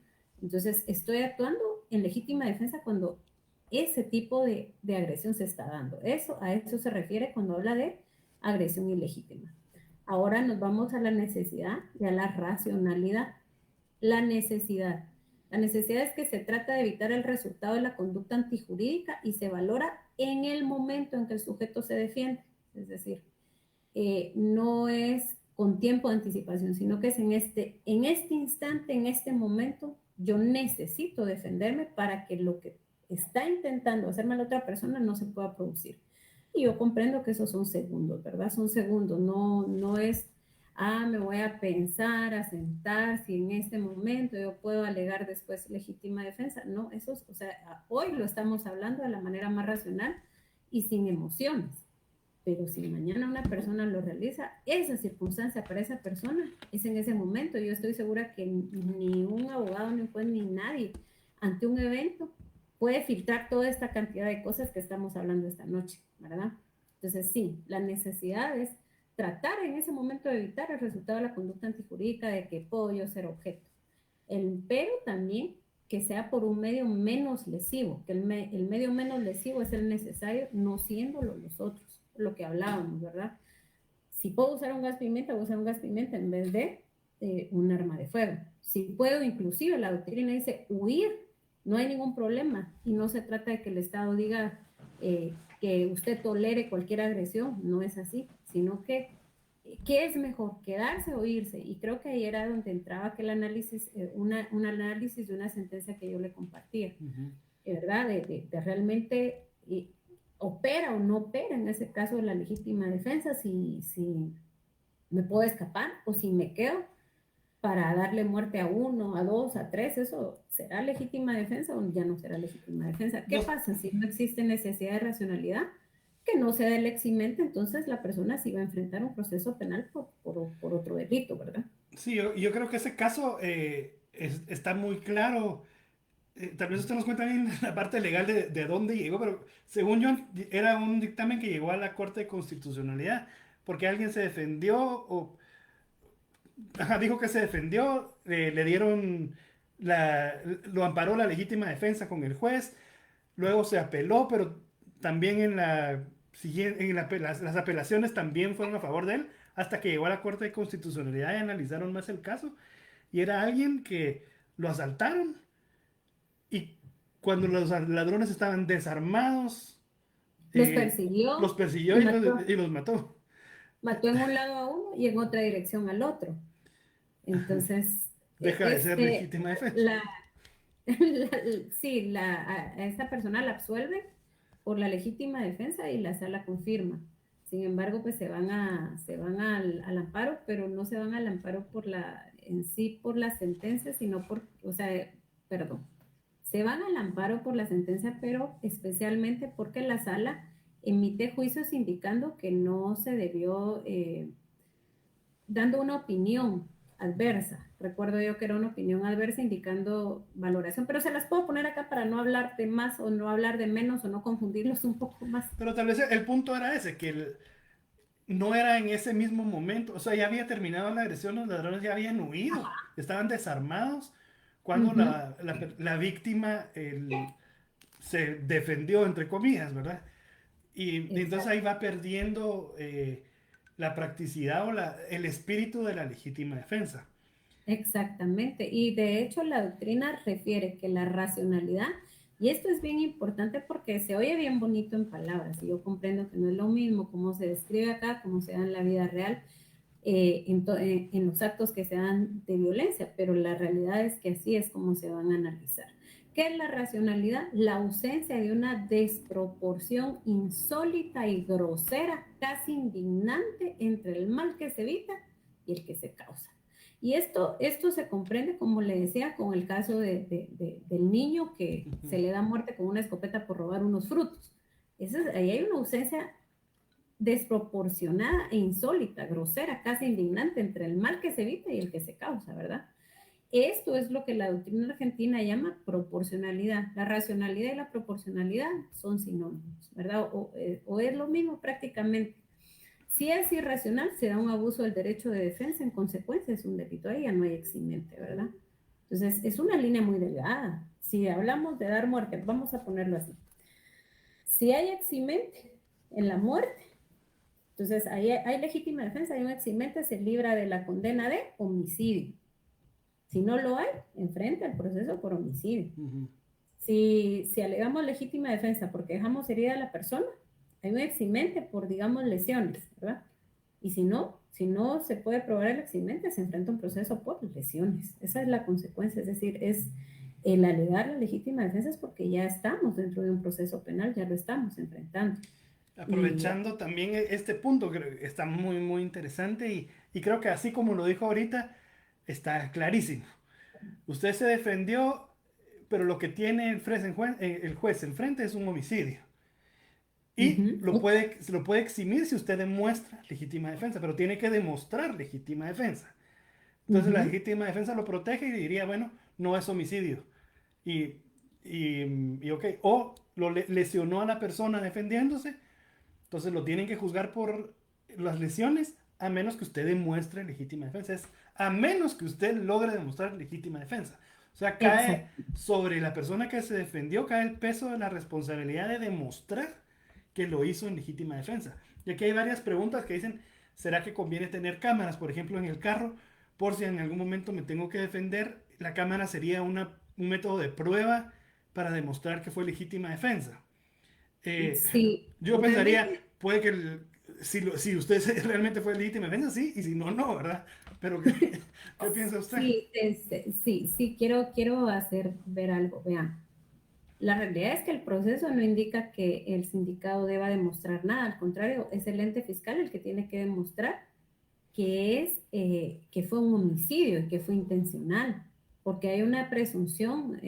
Entonces, estoy actuando en legítima defensa cuando ese tipo de agresión se está dando. A eso se refiere cuando habla de agresión ilegítima. Ahora nos vamos a la necesidad y a la racionalidad. La necesidad. La necesidad es que se trata de evitar el resultado de la conducta antijurídica y se valora en el momento en que el sujeto se defiende. Es decir, no es con tiempo de anticipación, sino que es en este instante, en este momento, yo necesito defenderme para que lo que está intentando hacerme a la otra persona no se pueda producir. Y yo comprendo que esos son segundos, ¿verdad? Son segundos, no es, me voy a pensar, a sentar, si en este momento yo puedo alegar después legítima defensa. No, eso es, o sea, hoy lo estamos hablando de la manera más racional y sin emociones. Pero si mañana una persona lo realiza, esa circunstancia para esa persona es en ese momento. Yo estoy segura que ni un abogado, ni un juez, ni nadie ante un evento puede filtrar toda esta cantidad de cosas que estamos hablando esta noche, ¿verdad? Entonces, sí, la necesidad es tratar en ese momento de evitar el resultado de la conducta antijurídica de que puedo yo ser objeto. Pero también que sea por un medio menos lesivo, que el medio menos lesivo es el necesario, no siéndolo los otros, lo que hablábamos, ¿verdad? Si puedo usar un gas pimienta, voy a usar un gas pimienta en vez de un arma de fuego. Si puedo, inclusive, la doctrina dice huir, no hay ningún problema, y no se trata de que el Estado diga que usted tolere cualquier agresión, no es así, sino que ¿qué es mejor, quedarse o irse? Y creo que ahí era donde entraba aquel análisis, un análisis de una sentencia que yo le compartía, ¿verdad? De realmente opera o no opera en ese caso de la legítima defensa, si me puedo escapar o si me quedo para darle muerte a uno, a dos, a tres, ¿eso será legítima defensa o ya no será legítima defensa? ¿Qué Dos, pasa si no existe necesidad de racionalidad? que no sea el eximente, entonces la persona sí va a enfrentar un proceso penal por otro delito, ¿verdad? Sí, yo creo que ese caso está muy claro. Tal vez usted nos cuenta bien la parte legal de dónde llegó, pero según yo era un dictamen que llegó a la Corte de Constitucionalidad porque alguien se defendió o ajá, dijo que se defendió, le dieron lo amparó la legítima defensa con el juez, luego se apeló, pero también en la siguiente, las apelaciones también fueron a favor de él, hasta que llegó a la Corte de Constitucionalidad y analizaron más el caso. Y era alguien que lo asaltaron y cuando los ladrones estaban desarmados, Los los persiguió persiguió y y los mató. mató en un lado a uno y en otra dirección al otro. Entonces, Deja de ser legítima defensa. la, sí, a esta persona la absuelve por la legítima defensa y la sala confirma. Sin embargo, pues se van al amparo, pero no se van al amparo en sí por la sentencia, sino o sea, perdón, se van al amparo por la sentencia, pero especialmente porque la sala emite juicios indicando que no se debió, dando una opinión adversa. Recuerdo yo que era una opinión adversa indicando valoración, pero se las puedo poner acá para no hablar de más o no hablar de menos o no confundirlos un poco más. Pero tal vez el punto era ese, que no era en ese mismo momento, o sea, ya había terminado la agresión, los ladrones ya habían huido, estaban desarmados cuando Ujú. la víctima se defendió, entre comillas, ¿verdad? Y entonces Exacto. ahí va perdiendo la practicidad o el espíritu de la legítima defensa. Exactamente. Y de hecho la doctrina refiere que la racionalidad, y esto es bien importante porque se oye bien bonito en palabras, y yo comprendo que no es lo mismo como se describe acá, como se da en la vida real, en los actos que se dan de violencia, pero la realidad es que así es como se van a analizar. ¿Qué es la racionalidad? La ausencia de una desproporción insólita y grosera, casi indignante, entre el mal que se evita y el que se causa. Y esto se comprende, como le decía, con el caso del niño que se le da muerte con una escopeta por robar unos frutos. Ahí hay una ausencia desproporcionada e insólita, grosera, casi indignante entre el mal que se evita y el que se causa, ¿verdad? Esto es lo que la doctrina argentina llama proporcionalidad. La racionalidad y la proporcionalidad son sinónimos, ¿verdad? O es lo mismo prácticamente. Si es irracional, se da un abuso del derecho de defensa, en consecuencia es un delito, ahí ya no hay eximente, ¿verdad? Entonces, es una línea muy delgada. Si hablamos de dar muerte, vamos a ponerlo así. Si hay eximente en la muerte, entonces ahí hay legítima defensa, hay un eximente, se libra de la condena de homicidio. Si no lo hay, enfrenta el proceso por homicidio. Si alegamos legítima defensa porque dejamos herida a la persona, hay un eximente por, digamos, lesiones, ¿verdad? Y si no se puede probar el eximente, se enfrenta un proceso por lesiones. Esa es la consecuencia, es decir, es el alegar la legítima defensa es porque ya estamos dentro de un proceso penal, ya lo estamos enfrentando. Y Aprovechando también este punto, creo que está muy, muy interesante y creo que así como lo dijo ahorita, está clarísimo. Usted se defendió, pero lo que tiene el juez enfrente es un homicidio. Y se lo puede eximir si usted demuestra legítima defensa, pero tiene que demostrar legítima defensa. Entonces la legítima defensa lo protege y diría, bueno, no es homicidio. Y, y ok, o lesionó a la persona defendiéndose, entonces lo tienen que juzgar por las lesiones a menos que usted demuestre legítima defensa. Es a menos que usted logre demostrar legítima defensa. O sea, cae exacto. sobre la persona que se defendió, cae el peso de la responsabilidad de demostrar que lo hizo en legítima defensa. Y aquí hay varias preguntas que dicen, ¿será que conviene tener cámaras, por ejemplo, en el carro? Por si en algún momento me tengo que defender, la cámara sería un método de prueba para demostrar que fue legítima defensa. Eh, Sí, yo pensaría, realmente puede que si usted realmente fue legítima defensa, sí, y si no, no, ¿verdad? Pero ¿qué piensa usted? sí, sí, quiero hacer ver algo. Vean, la realidad es que el proceso no indica que el sindicado deba demostrar nada, al contrario, es el ente fiscal el que tiene que demostrar que fue un homicidio y que fue intencional, porque hay una presunción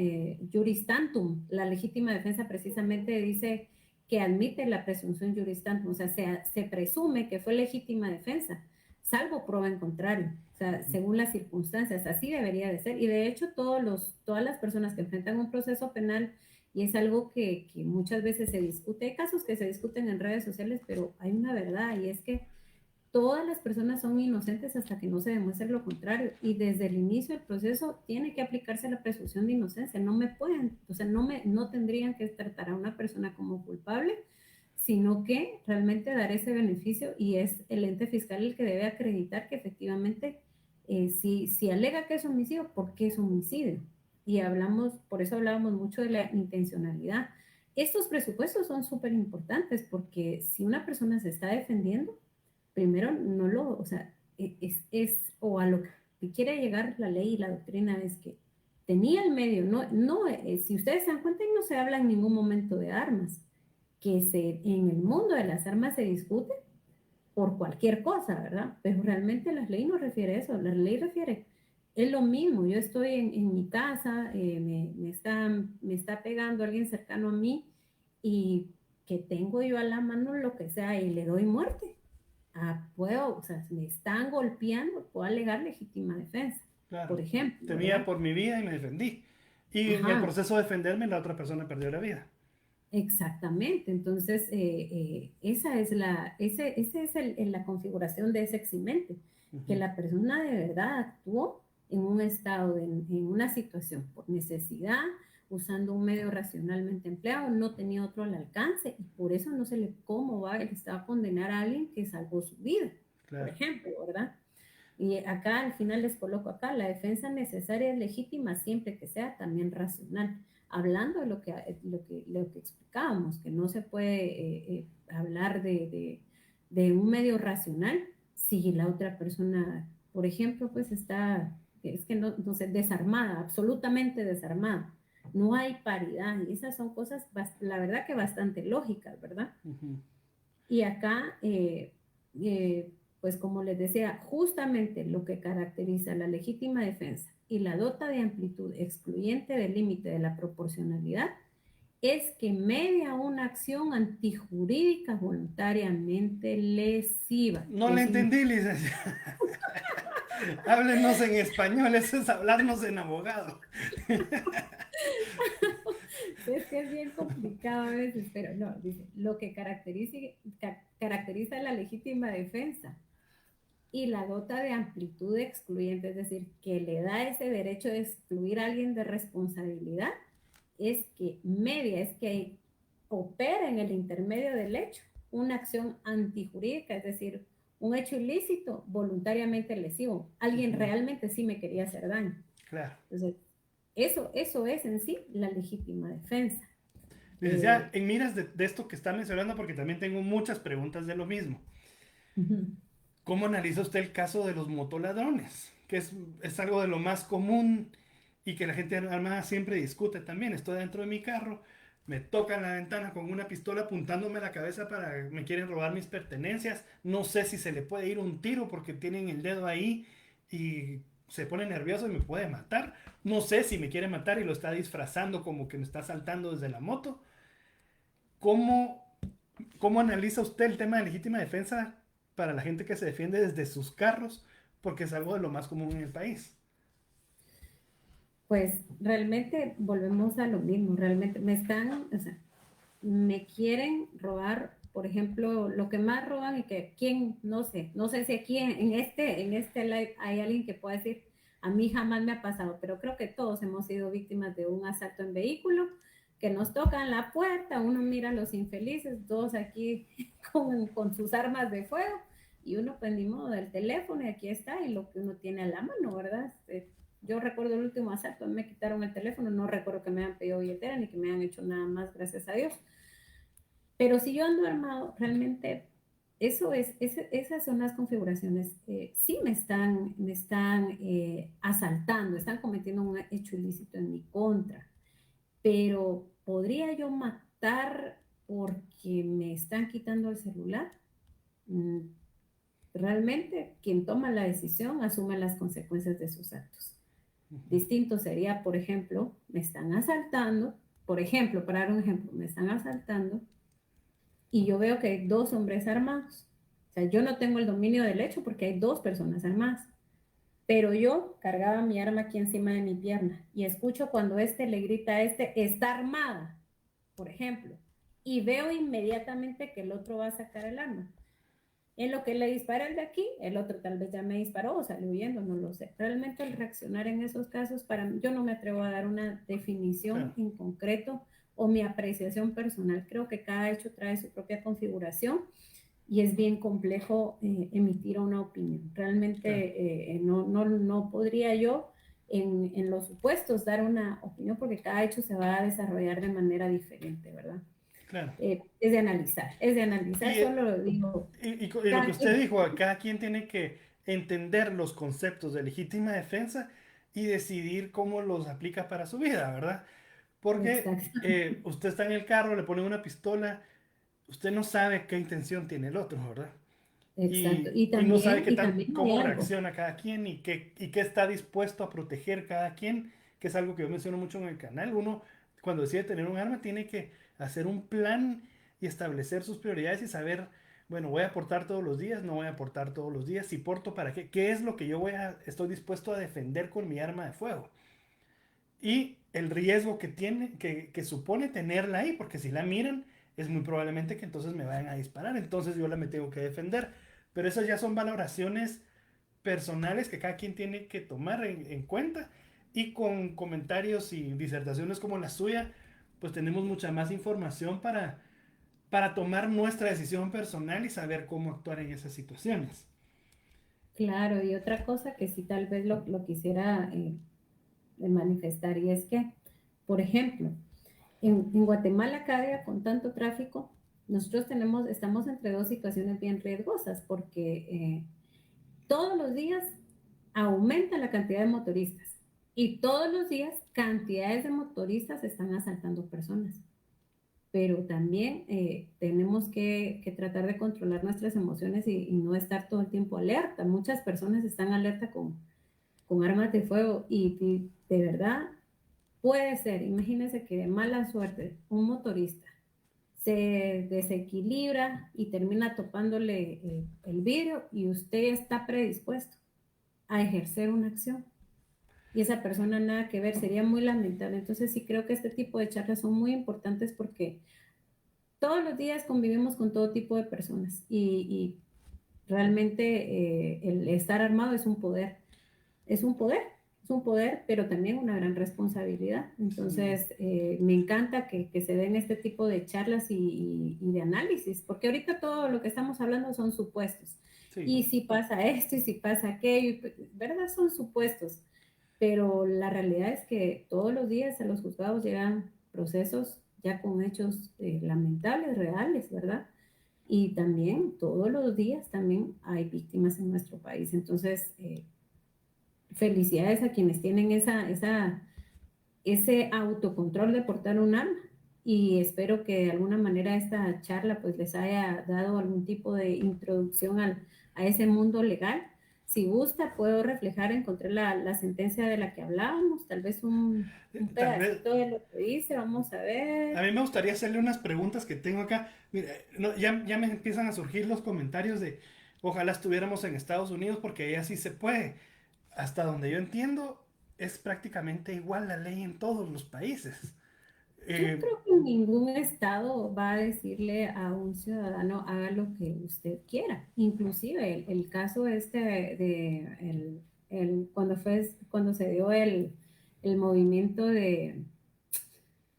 juris tantum. La legítima defensa precisamente dice que admite la presunción juris tantum, o sea, se presume que fue legítima defensa, salvo prueba en contrario, o sea, según las circunstancias, así debería de ser. Y de hecho, todas las personas que enfrentan un proceso penal, y es algo que muchas veces se discute, hay casos que se discuten en redes sociales, pero hay una verdad, y es que todas las personas son inocentes hasta que no se demuestre lo contrario. Y desde el inicio del proceso tiene que aplicarse la presunción de inocencia. No me pueden, o sea, no tendrían que tratar a una persona como culpable, sino que realmente dar ese beneficio, y es el ente fiscal el que debe acreditar que efectivamente, si alega que es homicidio, ¿por qué es homicidio? Y por eso hablábamos mucho de la intencionalidad. Estos presupuestos son súper importantes porque si una persona se está defendiendo, primero no o sea, o a lo que quiere llegar la ley y la doctrina es que tenía el medio, si ustedes se dan cuenta, no se habla en ningún momento de armas, en el mundo de las armas se discute por cualquier cosa, ¿verdad? Pero realmente la ley no refiere a eso, la ley refiere, es lo mismo, yo estoy en mi casa, me está pegando alguien cercano a mí y que tengo yo a la mano lo que sea y le doy muerte. O sea, me están golpeando, puedo alegar legítima defensa, por Claro. ejemplo, Temía ¿verdad? por mi vida y me defendí. Y en el Ajá, proceso de defenderme, la otra persona perdió la vida. exactamente. Entonces, esa es la configuración de ese eximente, que Ujú. la persona de verdad actuó en un estado, en una situación por necesidad, usando un medio racionalmente empleado, no tenía otro al alcance, y por eso no se le, ¿cómo va el Estado a condenar a alguien que salvó su vida, por Claro. ejemplo, ¿verdad? Y acá al final les coloco acá, la defensa necesaria es legítima siempre que sea también racional. Hablando de lo que explicábamos, que no se puede hablar de un medio racional si la otra persona, por ejemplo, pues está, es que no sé, desarmada, absolutamente desarmada. No hay paridad, y esas son cosas, la verdad que bastante lógicas, ¿verdad? Ujú. Y acá, pues como les decía, justamente lo que caracteriza la legítima defensa y la dota de amplitud excluyente del límite de la proporcionalidad es que media una acción antijurídica voluntariamente lesiva. No le Eso entendí, licenciada. Háblenos en español, eso es hablarnos en abogado. es que es bien complicado a veces, pero no, dice, lo que caracteriza la legítima defensa y la dota de amplitud excluyente, es decir, que le da ese derecho de excluir a alguien de responsabilidad, es que opera en el intermedio del hecho una acción antijurídica, es decir, un hecho ilícito voluntariamente lesivo. Alguien Ujú. realmente sí me quería hacer daño. Claro. Entonces, eso es en sí la legítima defensa. Licenciada, en miras de esto que está mencionando, porque también tengo muchas preguntas de lo mismo. Uh, ¿Cómo analiza usted el caso de los motoladrones? Que es algo de lo más común y que la gente armada siempre discute también. Estoy dentro de mi carro, me tocan la ventana con una pistola apuntándome a la cabeza para me quieren robar mis pertenencias. No sé si se le puede ir un tiro porque tienen el dedo ahí y se pone nervioso y me puede matar. No sé si me quiere matar y lo está disfrazando como que me está saltando desde la moto. ¿Cómo, cómo analiza usted el tema de legítima defensa para la gente que se defiende desde sus carros? Porque es algo de lo más común en el país. pues realmente volvemos a lo mismo, realmente o sea, me quieren robar, por ejemplo, lo que más roban y que quién, no sé si aquí en este live hay alguien que pueda decir, a mí jamás me ha pasado, pero creo que todos hemos sido víctimas de un asalto en vehículo, que nos tocan la puerta, uno mira a los infelices, todos aquí con sus armas de fuego, y uno pues ni modo del teléfono y aquí está, y lo que uno tiene a la mano, ¿verdad? Yo recuerdo el último asalto, me quitaron el teléfono, no recuerdo que me hayan pedido billetera ni que me hayan hecho nada más, gracias a Dios. Pero si yo ando armado, realmente esas son las configuraciones. Sí me están asaltando, están cometiendo un hecho ilícito en mi contra, pero ¿podría yo matar porque me están quitando el celular? Mm, realmente quien toma la decisión asume las consecuencias de sus actos. Distinto sería, por ejemplo, me están asaltando, por ejemplo, para dar un ejemplo, me están asaltando y yo veo que hay dos hombres armados. O sea, yo no tengo el dominio del hecho porque hay dos personas armadas. Pero yo cargaba mi arma aquí encima de mi pierna y escucho cuando este le grita a este, está armada, por ejemplo, y veo inmediatamente que el otro va a sacar el arma. En lo que le dispara el de aquí, el otro tal vez ya me disparó o salió huyendo, no lo sé. Realmente el reaccionar en esos casos, para mí, yo no me atrevo a dar una definición Claro. en concreto o mi apreciación personal. Creo que cada hecho trae su propia configuración y es bien complejo emitir una opinión. Claro. Realmente no podría yo en los supuestos dar una opinión porque cada hecho se va a desarrollar de manera diferente, ¿verdad? Claro. Es de analizar, Y, solo lo digo, y lo que cada usted quien. dijo, cada quien tiene que entender los conceptos de legítima defensa y decidir cómo los aplica para su vida, ¿verdad? Porque Exacto, usted está en el carro, le ponen una pistola, usted no sabe qué intención tiene el otro, ¿verdad? exacto. Y no sabe qué Y tal, también hay cómo algo. reacciona cada quien y qué está dispuesto a proteger cada quien, que es algo que yo menciono mucho en el canal. Uno, cuando decide tener un arma, tiene que hacer un plan y establecer sus prioridades y saber, bueno, voy a aportar todos los días, no voy a aportar todos los días, si porto para qué, qué es lo que estoy dispuesto a defender con mi arma de fuego. Y el riesgo que tiene, que supone tenerla ahí, porque si la miran, es muy probablemente que entonces me vayan a disparar, entonces yo la me tengo que defender. Pero esas ya son valoraciones personales que cada quien tiene que tomar en cuenta. Y con comentarios y disertaciones como la suya, pues tenemos mucha más información para tomar nuestra decisión personal y saber cómo actuar en esas situaciones. Claro, y otra cosa que sí tal vez lo quisiera manifestar y es que, por ejemplo, en Guatemala cada día con tanto tráfico, nosotros estamos entre dos situaciones bien riesgosas porque todos los días aumenta la cantidad de motoristas y todos los días cantidades de motoristas están asaltando personas. Pero también tenemos que tratar de controlar nuestras emociones y no estar todo el tiempo alerta. Muchas personas están alerta con armas de fuego y de verdad puede ser, imagínense que de mala suerte un motorista se desequilibra y termina topándole el vidrio y usted está predispuesto a ejercer una acción y esa persona nada que ver, sería muy lamentable. Entonces sí creo que este tipo de charlas son muy importantes porque todos los días convivimos con todo tipo de personas y realmente el estar armado es un poder, es un poder, es un poder, pero también una gran responsabilidad. Sí, Entonces, me encanta que se den este tipo de charlas y de análisis, porque ahorita todo lo que estamos hablando son supuestos. sí, Y si pasa esto y si pasa aquello, ¿verdad? Son supuestos. Pero la realidad es que todos los días a los juzgados llegan procesos ya con hechos lamentables, reales, ¿verdad? Y también todos los días también hay víctimas en nuestro país. Entonces, felicidades a quienes tienen ese autocontrol de portar un arma y espero que de alguna manera esta charla pues les haya dado algún tipo de introducción a ese mundo legal. Si gusta, puedo reflejar, encontré la sentencia de la que hablábamos, tal vez un tal vez. pedacito de lo que dice, vamos a A ver. mí me gustaría hacerle unas preguntas que tengo acá. Mira, ya me empiezan a surgir los comentarios de ojalá estuviéramos en Estados Unidos porque allá sí se puede. Hasta donde yo entiendo, es prácticamente igual la ley en todos los países. Yo Eh, creo que ningún estado va a decirle a un ciudadano haga lo que usted quiera. Inclusive el caso este cuando se dio el movimiento de,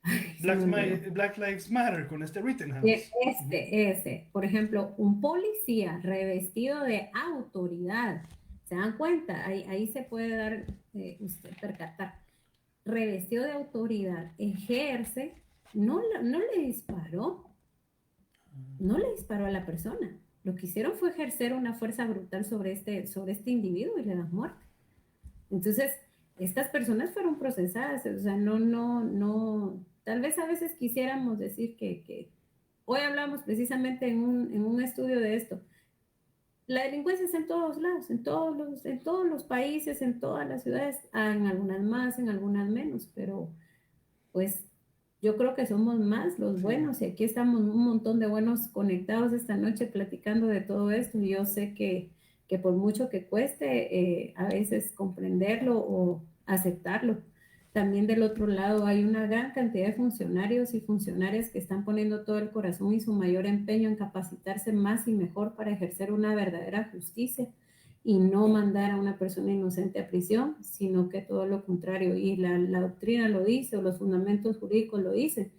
ay, se me olvidó. Black Lives Matter con este Rittenhouse. Ujú. Ese, por ejemplo, un policía revestido de autoridad, ¿se dan cuenta? Ahí se puede dar, usted percatar, revestido de autoridad, ejerce, no le disparó, no le disparó a la persona. Lo que hicieron fue ejercer una fuerza brutal sobre este individuo y le dan muerte. Entonces, estas personas fueron procesadas, o sea, no, tal vez a veces quisiéramos decir que hoy hablamos precisamente en un estudio de esto. La delincuencia es en todos lados, en todos los países, en todas las ciudades, en algunas más, en algunas menos, pero pues Yo creo que somos más los buenos y aquí estamos un montón de buenos conectados esta noche platicando de todo esto. Y yo sé que por mucho que cueste, a veces comprenderlo o aceptarlo. También del otro lado hay una gran cantidad de funcionarios y funcionarias que están poniendo todo el corazón y su mayor empeño en capacitarse más y mejor para ejercer una verdadera justicia y no mandar a una persona inocente a prisión, sino que todo lo contrario. Y la doctrina lo dice, o los fundamentos jurídicos lo dicen.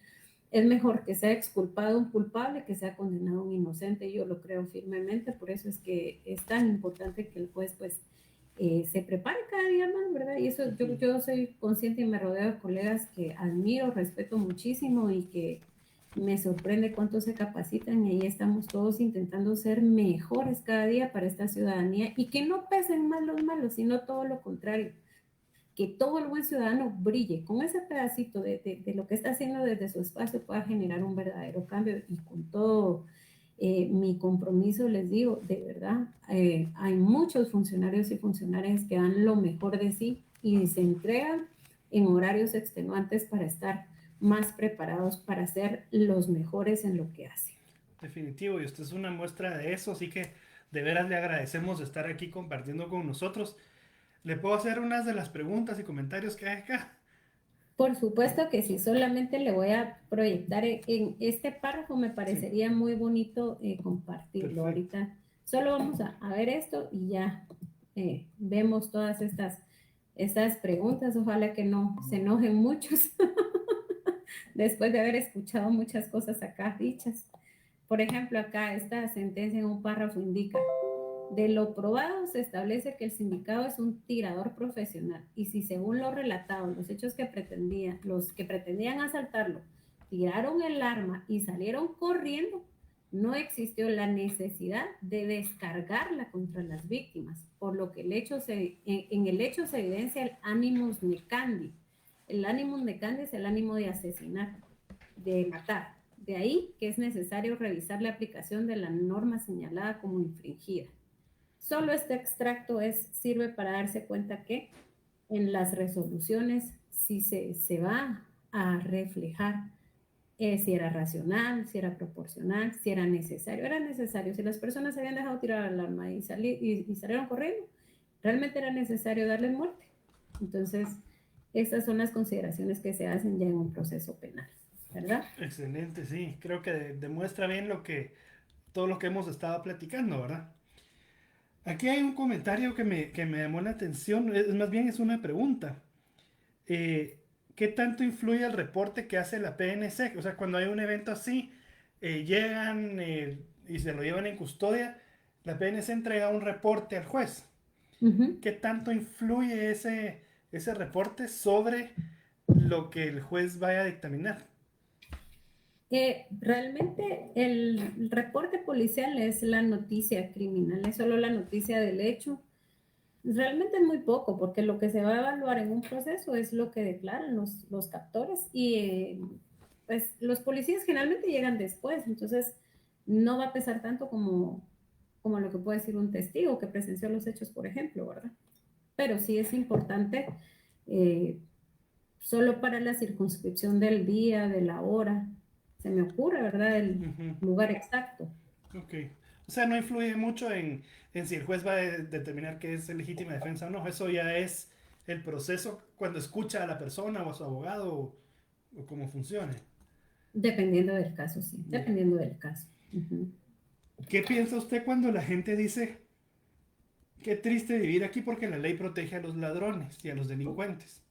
Es mejor que sea exculpado un culpable que sea condenado un inocente. Yo lo creo firmemente, por eso es que es tan importante que el juez pues se prepare cada día más, ¿verdad? Y eso yo soy consciente y me rodeo de colegas que admiro, respeto muchísimo y que me sorprende cuánto se capacitan y ahí estamos todos intentando ser mejores cada día para esta ciudadanía y que no pesen más los malos, sino todo lo contrario, que todo el buen ciudadano brille con ese pedacito de lo que está haciendo desde su espacio pueda generar un verdadero cambio y con todo mi compromiso les digo, de verdad, hay muchos funcionarios y funcionarias que dan lo mejor de sí y se entregan en horarios extenuantes para estar más preparados para ser los mejores en lo que hacen. Definitivo, y usted es una muestra de eso, así que de veras le agradecemos estar aquí compartiendo con nosotros. ¿Le puedo hacer unas de las preguntas y comentarios que hay acá? Por supuesto que sí, solamente le voy a proyectar en este párrafo, me Sí, parecería muy bonito compartirlo. perfecto. Ahorita solo vamos a ver esto y ya vemos todas estas preguntas. Ojalá que no se enojen muchos después de haber escuchado muchas cosas acá dichas. Por ejemplo, acá esta sentencia en un párrafo indica, de lo probado se establece que el sindicado es un tirador profesional y si según lo relatado, los hechos los que pretendían asaltarlo, tiraron el arma y salieron corriendo, no existió la necesidad de descargarla contra las víctimas, por lo que en el hecho se evidencia el animus necandi. El animus necandi es el ánimo de asesinar, de matar. De ahí que es necesario revisar la aplicación de la norma señalada como infringida. Solo este extracto sirve para darse cuenta que en las resoluciones sí se va a reflejar si era racional, si era proporcional, si era necesario. Era necesario. Si las personas se habían dejado tirar el arma y salieron corriendo, realmente era necesario darles muerte. Entonces, estas son las consideraciones que se hacen ya en un proceso penal, ¿verdad? Excelente, sí. Creo que demuestra bien todo lo que hemos estado platicando, ¿verdad? Aquí hay un comentario que me llamó la atención, más bien es una pregunta. Eh, ¿Qué tanto influye el reporte que hace la PNC? O sea, cuando hay un evento así, llegan y se lo llevan en custodia, la PNC entrega un reporte al juez. Uh -huh. ¿Qué tanto influye ese reporte sobre lo que el juez vaya a dictaminar? Realmente el reporte policial es la noticia criminal, es solo la noticia del hecho. Realmente es muy poco, porque lo que se va a evaluar en un proceso es lo que declaran los captores y pues los policías generalmente llegan después, entonces no va a pesar tanto como lo que puede decir un testigo que presenció los hechos, por ejemplo, ¿verdad? Pero sí es importante eh, solo para la circunscripción del día, de la hora, se me ocurre, ¿verdad? El lugar exacto. Ok. O sea, no influye mucho en si el juez va a determinar que es legítima defensa o no. Eso ya es el proceso cuando escucha a la persona o a su abogado o cómo funcione. Dependiendo del caso, sí, Yeah. dependiendo del caso. Uh-huh. ¿Qué piensa usted cuando la gente dice, qué triste vivir aquí porque la ley protege a los ladrones y a los delincuentes?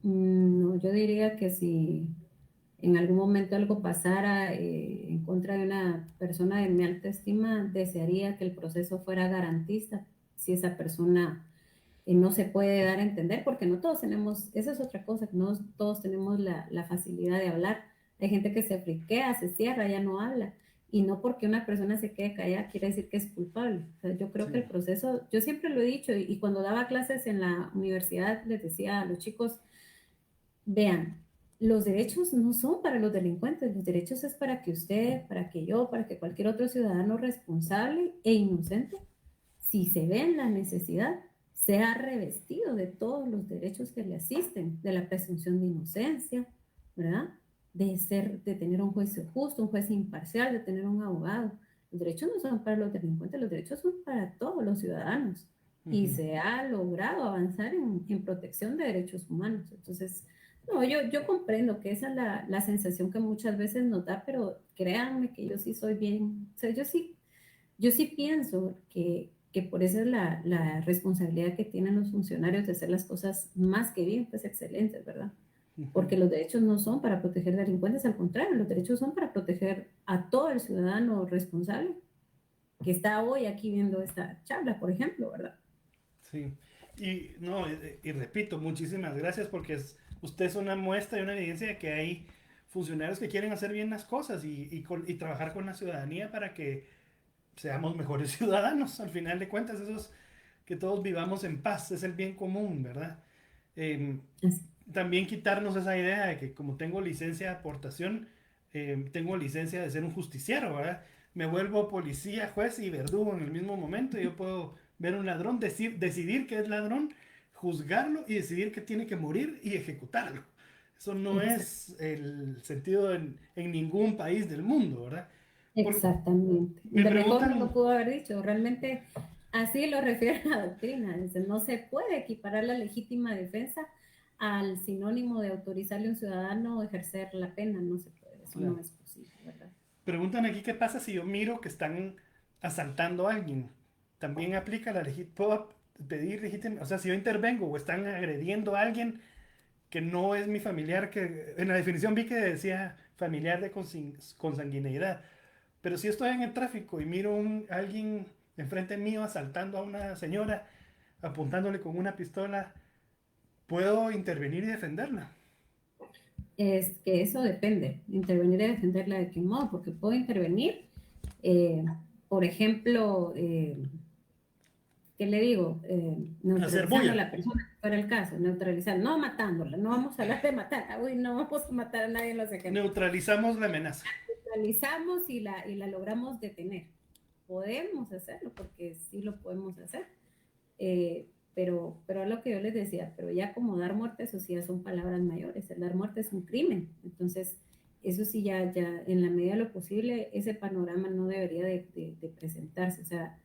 No, yo diría que si en algún momento algo pasara en contra de una persona de mi alta estima, desearía que el proceso fuera garantista. Si esa persona no se puede dar a entender, porque no todos tenemos, esa es otra cosa, no todos tenemos la facilidad de hablar. Hay gente que se friquea, se cierra, ya no habla. Y no porque una persona se quede callada quiere decir que es culpable. O sea, yo creo Sí. que el proceso, yo siempre lo he dicho, y cuando daba clases en la universidad les decía a los chicos, vean, los derechos no son para los delincuentes, los derechos es para que usted, para que yo, para que cualquier otro ciudadano responsable e inocente, si se ve en la necesidad, sea revestido de todos los derechos que le asisten, de la presunción de inocencia, ¿verdad? de tener un juicio justo, un juez imparcial, de tener un abogado. Los derechos no son para los delincuentes, los derechos son para todos los ciudadanos. Y se ha logrado avanzar en protección de derechos humanos. Entonces, no, yo comprendo que esa es la sensación que muchas veces nos da, pero créanme que yo sí soy bien, o sea, yo sí pienso que por eso es la responsabilidad que tienen los funcionarios de hacer las cosas más que bien, pues excelentes, ¿verdad? Porque los derechos no son para proteger delincuentes, al contrario, los derechos son para proteger a todo el ciudadano responsable que está hoy aquí viendo esta charla, por ejemplo, ¿verdad? Sí, y no, y repito, muchísimas gracias porque usted es una muestra y una evidencia de que hay funcionarios que quieren hacer bien las cosas y trabajar con la ciudadanía para que seamos mejores ciudadanos. Al final de cuentas, eso es que todos vivamos en paz, es el bien común, ¿verdad? Em, Así. También quitarnos esa idea de que como tengo licencia de aportación, tengo licencia de ser un justiciero, ¿verdad? Me vuelvo policía, juez y verdugo en el mismo momento. Yo puedo ver un ladrón, decidir que es ladrón, juzgarlo y decidir que tiene que morir y ejecutarlo. Eso no es el sentido en ningún país del mundo, ¿verdad? Por- Exactamente. Me De mejor no preguntan, lo pudo haber dicho. Realmente así lo refiere la doctrina. Dice, no se puede equiparar la legítima defensa al sinónimo de autorizarle a un ciudadano a ejercer la pena. No se puede. Eso no claro, es posible, ¿verdad? preguntan aquí qué pasa si yo miro que están asaltando a alguien. También aplica la legítima, puedo pedir legítima, o sea, si yo intervengo o están agrediendo a alguien que no es mi familiar, que en la definición vi que decía familiar de consanguineidad, pero si estoy en el tráfico y miro a alguien enfrente mío asaltando a una señora, apuntándole con una pistola, puedo intervenir y defenderla. Es que eso depende. Intervenir y defenderla de qué modo, porque puedo intervenir, eh, por ejemplo, ¿qué le digo? Hacer Neutralizando a bulla. la persona, si fuera el caso, neutralizar, no matándola, no vamos a hablar de matar, uy, no vamos a matar a nadie en los ejemplos. Neutralizamos la amenaza. Neutralizamos y la logramos detener. Podemos hacerlo, porque sí lo podemos hacer. Pero lo que yo les decía, pero ya como dar muerte, eso sí ya son palabras mayores. El dar muerte es un crimen. Entonces, eso sí ya en la medida de lo posible, ese panorama no debería de presentarse. O sea,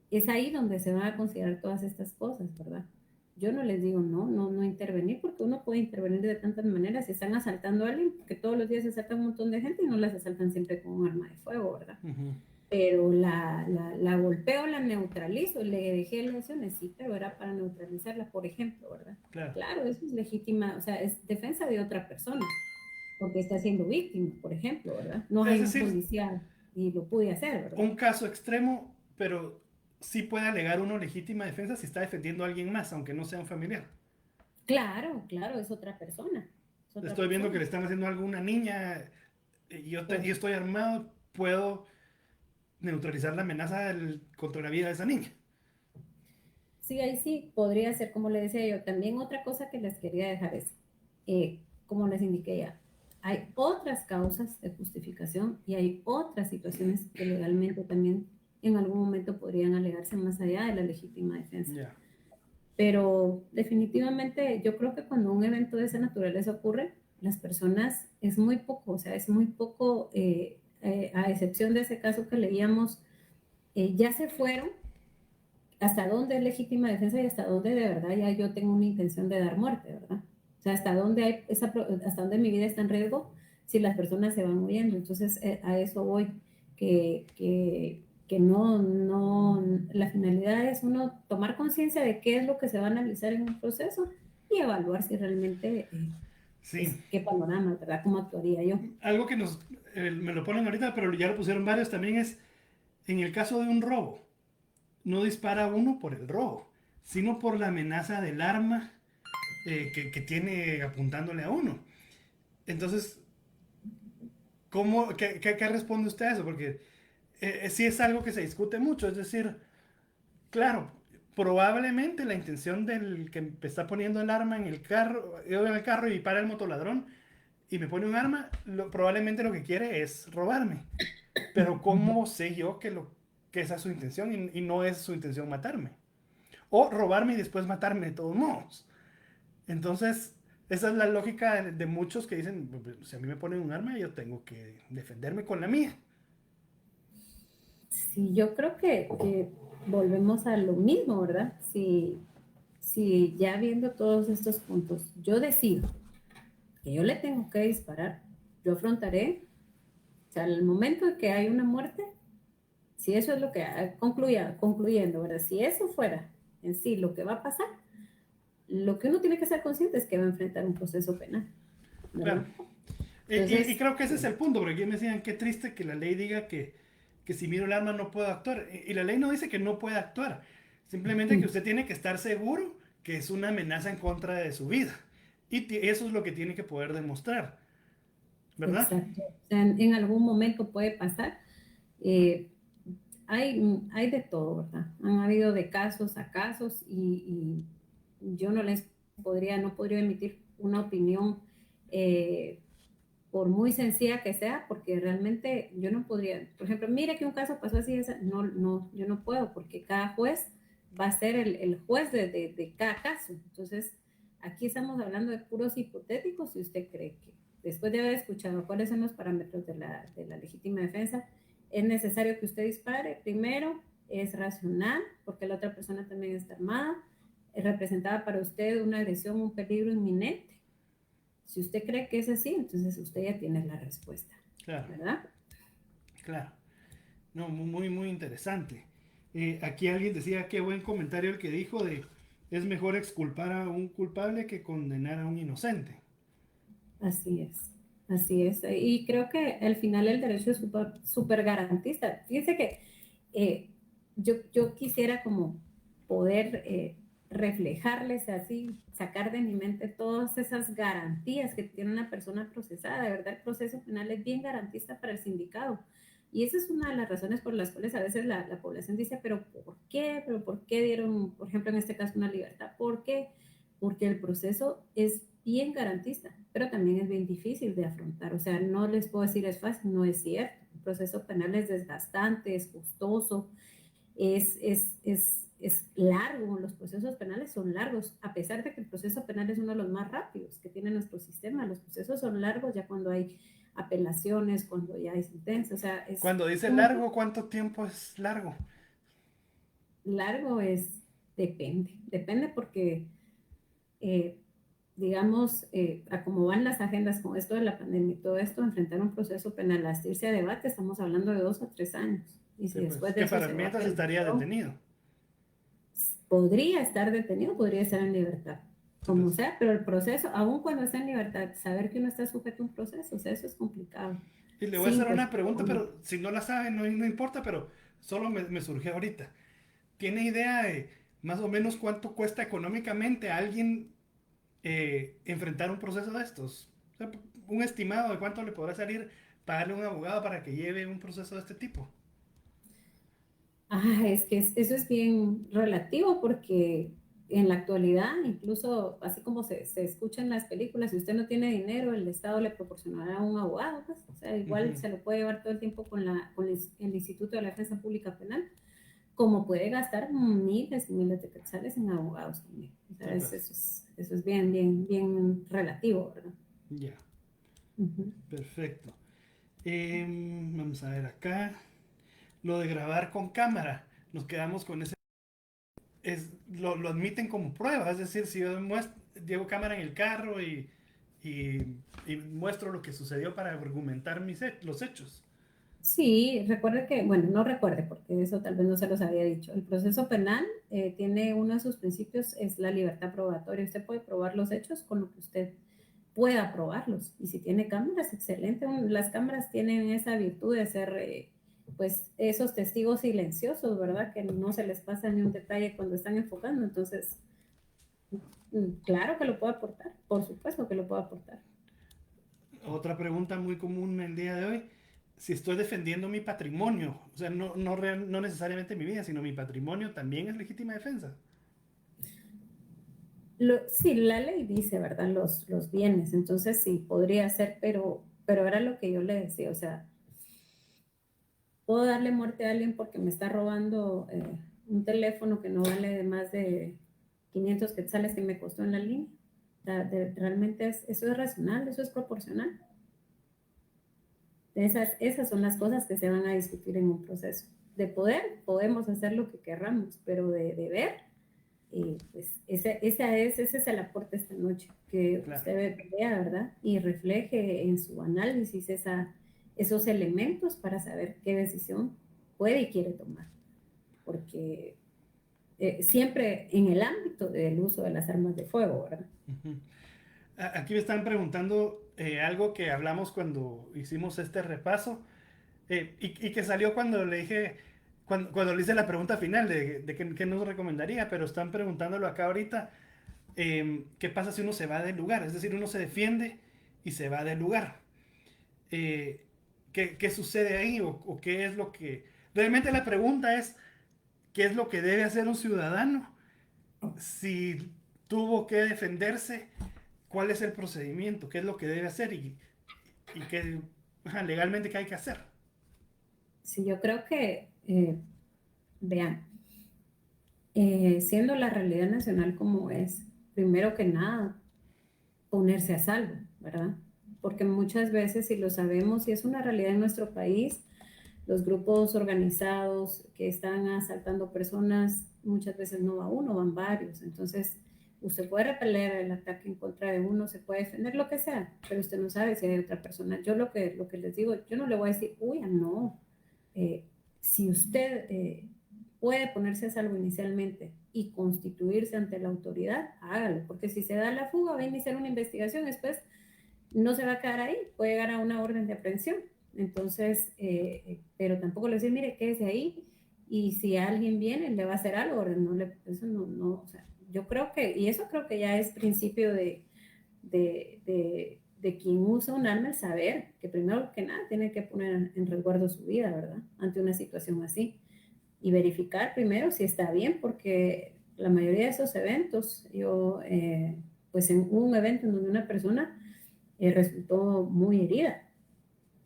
es ahí donde se van a considerar todas estas cosas, ¿verdad? Yo no les digo no intervenir, porque uno puede intervenir de tantas maneras. Si están asaltando a alguien, porque todos los días se asaltan un montón de gente y no las asaltan siempre con un arma de fuego, ¿verdad? Ujú, Pero la golpeo, la neutralizo, le dejé lesiones, sí, pero era para neutralizarla, por ejemplo, ¿verdad? claro. Claro, eso es legítima, o sea, es defensa de otra persona, porque está siendo víctima, por ejemplo, ¿verdad? No Es hay un decir, policía y lo pude hacer, ¿verdad? un caso extremo, pero sí puede alegar uno legítima defensa si está defendiendo a alguien más, aunque no sea un familiar. Claro, claro, es otra persona, es otra Estoy viendo que persona. le están haciendo algo a una niña y y Pues, estoy armado, puedo neutralizar la amenaza contra la vida de esa niña. sí, ahí sí, podría ser, como le decía yo, también otra cosa que les quería dejar es, como les indiqué ya, hay otras causas de justificación y hay otras situaciones que legalmente también en algún momento podrían alegarse más allá de la legítima defensa. Ya. Pero definitivamente yo creo que cuando un evento de esa naturaleza ocurre, las personas es muy poco, o sea, es muy poco, a excepción de ese caso que leíamos, ya se fueron hasta dónde es legítima defensa y hasta dónde de verdad ya yo tengo una intención de dar muerte, ¿verdad? O sea, hasta dónde hay hasta dónde mi vida está en riesgo si las personas se van muriendo. Entonces, a eso voy, que la finalidad es uno tomar conciencia de qué es lo que se va a analizar en un proceso y evaluar si realmente, Sí. pues, qué panorama, ¿verdad? ¿Cómo actuaría yo? Algo que me lo ponen ahorita, pero ya lo pusieron varios también es, en el caso de un robo, no dispara uno por el robo, sino por la amenaza del arma que tiene apuntándole a uno. Entonces, qué responde usted a eso? Porque sí es algo que se discute mucho, es decir, claro, probablemente la intención del que me está poniendo el arma en el carro, yo en el carro y para el motoladrón y me pone un arma, probablemente lo que quiere es robarme. Pero ¿cómo sé yo que esa es su intención y no es su intención matarme? O robarme y después matarme de todos modos. Entonces, Esa es la lógica de muchos que dicen, si a mí me ponen un arma, yo tengo que defenderme con la mía. Sí, yo creo que volvemos a lo mismo, ¿verdad? Si ya viendo todos estos puntos, yo decido que yo le tengo que disparar, yo afrontaré, o sea, el momento en que hay una muerte, si eso es lo que concluyendo, ¿verdad? Si eso fuera en sí lo que va a pasar, lo que uno tiene que ser consciente es que va a enfrentar un proceso penal, Claro. ¿verdad? Y Entonces, creo que ese es el punto, porque aquí me decían, qué triste que la ley diga que si miro el arma no puedo actuar. Y la ley no dice que no puede actuar, simplemente que usted tiene que estar seguro que es una amenaza en contra de su vida. Y eso es lo que tiene que poder demostrar, ¿verdad? exacto. O sea, en algún momento puede pasar. Eh, hay de todo, ¿verdad? Han habido de casos a casos y yo no podría emitir una opinión por muy sencilla que sea, porque realmente yo no podría, por ejemplo, mire que un caso pasó así, yo no puedo, porque cada juez va a ser el juez de cada caso. Entonces, aquí estamos hablando de puros hipotéticos si usted cree que después de haber escuchado cuáles son los parámetros de la legítima defensa, es necesario que usted dispare. Primero, es racional, porque la otra persona también está armada, representaba para usted una agresión, un peligro inminente. Si usted cree que es así, entonces usted ya tiene la respuesta, Claro, ¿verdad? claro. No, muy, muy interesante. Aquí alguien decía, qué buen comentario el que dijo de, es mejor exculpar a un culpable que condenar a un inocente. Así es, así es. Y creo que al final el derecho es súper garantista. Fíjense que yo quisiera como poder reflejarles así, sacar de mi mente todas esas garantías que tiene una persona procesada. De verdad, el proceso penal es bien garantista para el sindicado. Y esa es una de las razones por las cuales a veces la población dice, pero ¿por qué? ¿Pero por qué dieron, por ejemplo, en este caso, una libertad? ¿Por qué? Porque el proceso es bien garantista, pero también es bien difícil de afrontar. O sea, no les puedo decir es fácil, no es cierto. El proceso penal es desgastante, es costoso, es largo. Los procesos penales son largos, a pesar de que el proceso penal es uno de los más rápidos que tiene nuestro sistema. Los procesos son largos ya cuando hay apelaciones, cuando ya hay sentencia. O sea, es Cuando dice un largo, ¿cuánto tiempo es largo? largo, depende porque eh, digamos, a cómo van las agendas con esto de la pandemia y todo esto, enfrentar un proceso penal, asistirse a debate, estamos hablando de 2 a 3 años. Y si Sí, pues, después de que eso para se va a mientras estaría apelación, detenido. podría estar detenido, podría estar en libertad, Sí, como pues. sea, pero el proceso, aun cuando está en libertad, saber que uno está sujeto a un proceso, o sea, eso es complicado. Y le voy a hacer 5, una 7 pregunta, años. pero si no la sabe, no, no importa, pero solo me surgió ahorita. ¿Tiene idea de más o menos cuánto cuesta económicamente a alguien enfrentar un proceso de estos? O sea, un estimado de cuánto le podrá salir pagarle a un abogado para que lleve un proceso de este tipo. Es que eso es bien relativo porque en la actualidad, incluso así como se escucha en las películas, si usted no tiene dinero, el Estado le proporcionará un abogado, pues, o sea, igual Ujú. se lo puede llevar todo el tiempo con el Instituto de la Defensa Pública Penal, como puede gastar miles y miles de quetzales en abogados también. O Sí, sea, pues. eso es bien relativo, ¿verdad? Ya, Ujú. perfecto. Vamos a ver acá. Lo de grabar con cámara. Nos quedamos con ese. Lo admiten como prueba. Es decir, si yo llevo cámara en el carro y muestro lo que sucedió para argumentar los hechos. Sí, recuerde que, bueno, no recuerde porque eso tal vez no se los había dicho. El proceso penal tiene uno de sus principios, es la libertad probatoria. Usted puede probar los hechos con lo que usted pueda probarlos. Y si tiene cámaras, excelente. Las cámaras tienen esa virtud de ser, pues, esos testigos silenciosos, ¿verdad? Que no se les pasa ni un detalle cuando están enfocando. Entonces, claro que lo puede aportar, por supuesto que lo puede aportar. Otra pregunta muy común el día de hoy. Si estoy defendiendo mi patrimonio, o sea, no necesariamente mi vida, sino mi patrimonio, también es legítima defensa. Sí, la ley dice, ¿verdad? Los bienes, entonces sí, podría ser, pero era lo que yo le decía, o sea, puedo darle muerte a alguien porque me está robando un teléfono que no vale más de 500 quetzales que me costó en la línea. Realmente eso es racional, eso es proporcional. Esas son las cosas que se van a discutir en un proceso. De poder, podemos hacer lo que querramos, pero de deber, pues ese es el aporte esta noche, que Claro. usted vea, ¿verdad? Y refleje en su análisis esos elementos para saber qué decisión puede y quiere tomar. Porque siempre en el ámbito del uso de las armas de fuego, ¿verdad? Uh-huh. Aquí me están preguntando algo que hablamos cuando hicimos este repaso y que salió cuando le dije, cuando le hice la pregunta final de qué nos recomendaría, pero están preguntándolo acá ahorita, qué pasa si uno se va del lugar, es decir, uno se defiende y se va del lugar. ¿Qué sucede ahí o qué es lo que... Realmente la pregunta es, ¿qué es lo que debe hacer un ciudadano si tuvo que defenderse? ¿Cuál es el procedimiento? ¿Qué es lo que debe hacer? Y qué, legalmente qué hay que hacer. Sí, yo creo que, vean, siendo la realidad nacional como es, primero que nada, ponerse a salvo, ¿verdad? Porque muchas veces, si lo sabemos, y es una realidad en nuestro país, los grupos organizados que están asaltando personas, muchas veces no va uno, van varios. Entonces, usted puede repeler el ataque en contra de uno, se puede defender lo que sea, pero usted no sabe si hay otra persona. Yo lo que les digo, yo no le voy a decir, uy, no. Si usted puede ponerse a salvo inicialmente y constituirse ante la autoridad, hágalo, porque si se da la fuga, va a iniciar una investigación, después no se va a quedar ahí, puede llegar a una orden de aprehensión. Entonces, pero tampoco le decir, mire, quédese ahí y si alguien viene le va a hacer algo, eso no, o sea, yo creo que, y eso creo que ya es principio de quien usa un arma, el saber que primero que nada tiene que poner en resguardo su vida, ¿verdad? Ante una situación así. Y verificar primero si está bien, porque la mayoría de esos eventos, pues en un evento en donde una persona resultó muy herida.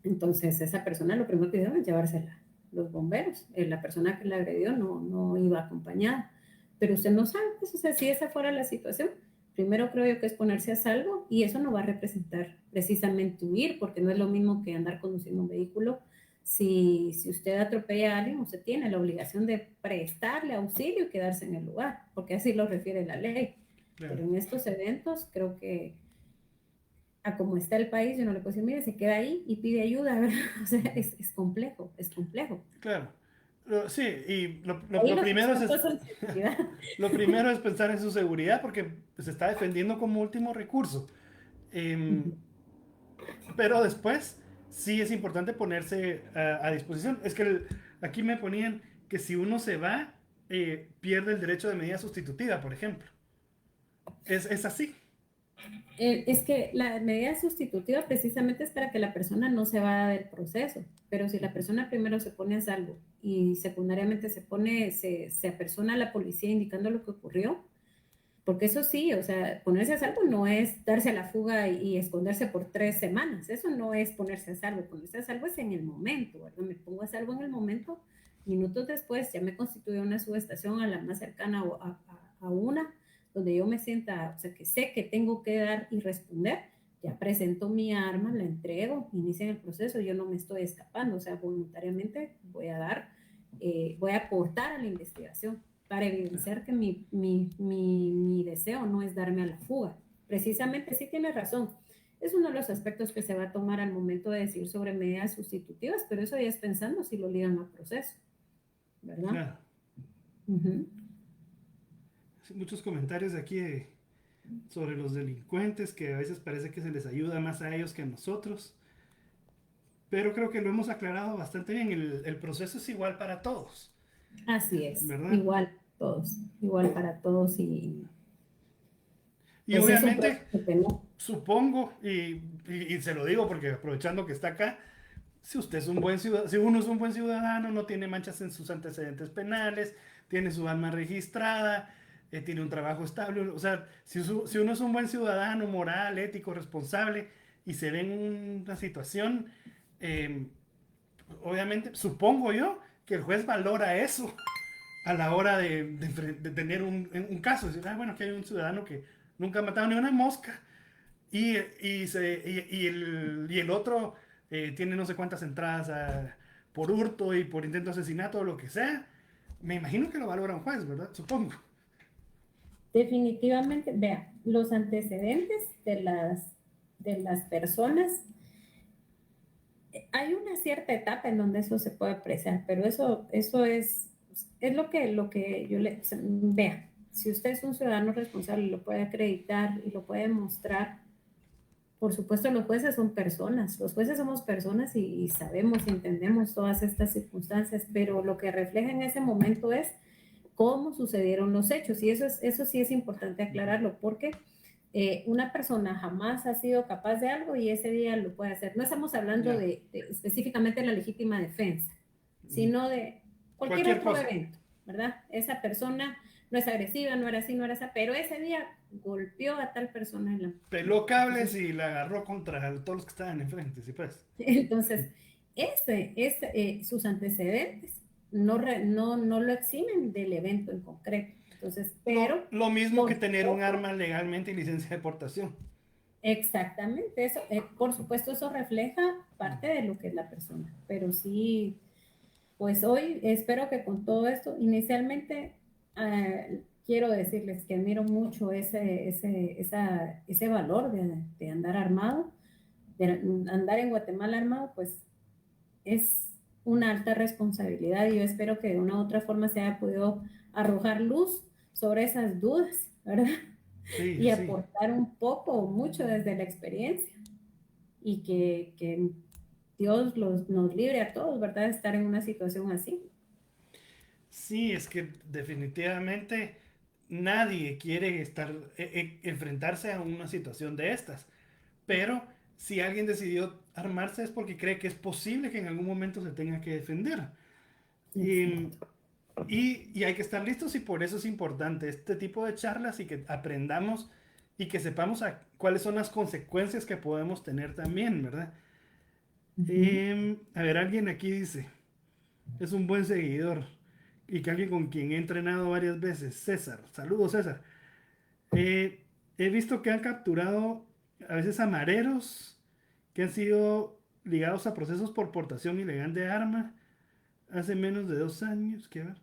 Entonces, esa persona lo primero que hicieron es llevársela los bomberos. La persona que la agredió no iba acompañada. Pero usted no sabe, pues, o sea, si esa fuera la situación, primero creo yo que es ponerse a salvo y eso no va a representar precisamente huir, porque no es lo mismo que andar conduciendo un vehículo. Si usted atropella a alguien, usted tiene la obligación de prestarle auxilio y quedarse en el lugar, porque así lo refiere la ley. Claro. Pero en estos eventos creo que a como está el país, yo no le puedo decir, mire, se queda ahí y pide ayuda, ¿verdad? O sea, es complejo, es complejo. Claro. Sí, y Ahí lo los primero es, expertos son seguridad. lo primero es pensar en su seguridad porque se está defendiendo como último recurso. Em, pero después sí es importante ponerse a disposición. Es que aquí me ponían que si uno se va, pierde el derecho de medida sustitutiva, por ejemplo. Es así. Es que la medida sustitutiva precisamente es para que la persona no se vaya del proceso, pero si la persona primero se pone a salvo y secundariamente se apersona a la policía indicando lo que ocurrió, porque eso sí, o sea, ponerse a salvo no es darse a la fuga y esconderse por 3 semanas, eso no es ponerse a salvo es en el momento, ¿verdad? Me pongo a salvo en el momento, minutos después ya me constituyo una subestación a la más cercana a una, donde yo me sienta, o sea, que sé que tengo que dar y responder, ya presento mi arma, la entrego, inicia el proceso, yo no me estoy escapando, o sea, voluntariamente voy a aportar a la investigación para evidenciar que mi deseo no es darme a la fuga. Precisamente, sí tiene razón. Es uno de los aspectos que se va a tomar al momento de decir sobre medidas sustitutivas, pero eso ya es pensando si lo ligan al proceso, ¿verdad? Claro. Muchos comentarios aquí sobre los delincuentes, que a veces parece que se les ayuda más a ellos que a nosotros. Pero creo que lo hemos aclarado bastante bien. El proceso es igual para todos. Así es, ¿Verdad? igual para todos Y pues es un obviamente, proceso que no. supongo, y se lo digo porque aprovechando que está acá, si usted es un buen ciudadano, si uno es un buen ciudadano, no tiene manchas en sus antecedentes penales, tiene su alma registrada, tiene un trabajo estable, o sea, si uno es un buen ciudadano, moral, ético, responsable, y se ve en una situación, eh, obviamente, supongo yo que el juez valora eso a la hora de tener un caso. Decir, bueno, que hay un ciudadano que nunca ha matado ni una mosca. Y el otro tiene no sé cuántas entradas por hurto y por intento de asesinato o lo que sea. Me imagino que lo valora un juez, ¿verdad? Supongo. Definitivamente, vea, los antecedentes de las personas, hay una cierta etapa en donde eso se puede apreciar, pero eso es lo que yo le, vea, si usted es un ciudadano responsable, lo puede acreditar y lo puede mostrar. Por supuesto, los jueces son personas, los jueces somos personas y sabemos y entendemos todas estas circunstancias, pero lo que refleja en ese momento es cómo sucedieron los hechos. Y eso sí es importante aclararlo, porque una persona jamás ha sido capaz de algo y ese día lo puede hacer. No estamos hablando Ya. de específicamente de la legítima defensa, sino de cualquier Cualquier otro cosa. evento, ¿verdad? Esa persona no es agresiva, no era así, no era esa, pero ese día golpeó a tal persona en la... Peló cables Entonces, y la agarró contra todos los que estaban enfrente, sí, pues. entonces sus antecedentes no lo eximen del evento en concreto. Entonces, pero Lo mismo que por tener un supuesto, arma legalmente y licencia de portación. exactamente eso, por supuesto eso refleja parte de lo que es la persona, pero sí, pues hoy espero que con todo esto, inicialmente quiero decirles que admiro mucho ese valor de andar armado, de andar en Guatemala armado, pues es una alta responsabilidad y yo espero que de una u otra forma se haya podido arrojar luz sobre esas dudas, ¿verdad? Sí, Y sí. aportar un poco o mucho desde la experiencia y que Dios nos libre a todos, ¿verdad? De estar en una situación así. Sí, es que definitivamente nadie quiere enfrentarse a una situación de estas. Pero si alguien decidió armarse es porque cree que es posible que en algún momento se tenga que defender. Y, Exacto. y hay que estar listos y por eso es importante este tipo de charlas y que aprendamos y que sepamos cuáles son las consecuencias que podemos tener también, ¿verdad? Ujú. A ver, alguien aquí dice, es un buen seguidor y que alguien con quien he entrenado varias veces, César. Saludos, César. He visto que han capturado a veces a mareros que han sido ligados a procesos por portación ilegal de arma hace menos de 2 años. ¿Qué ver?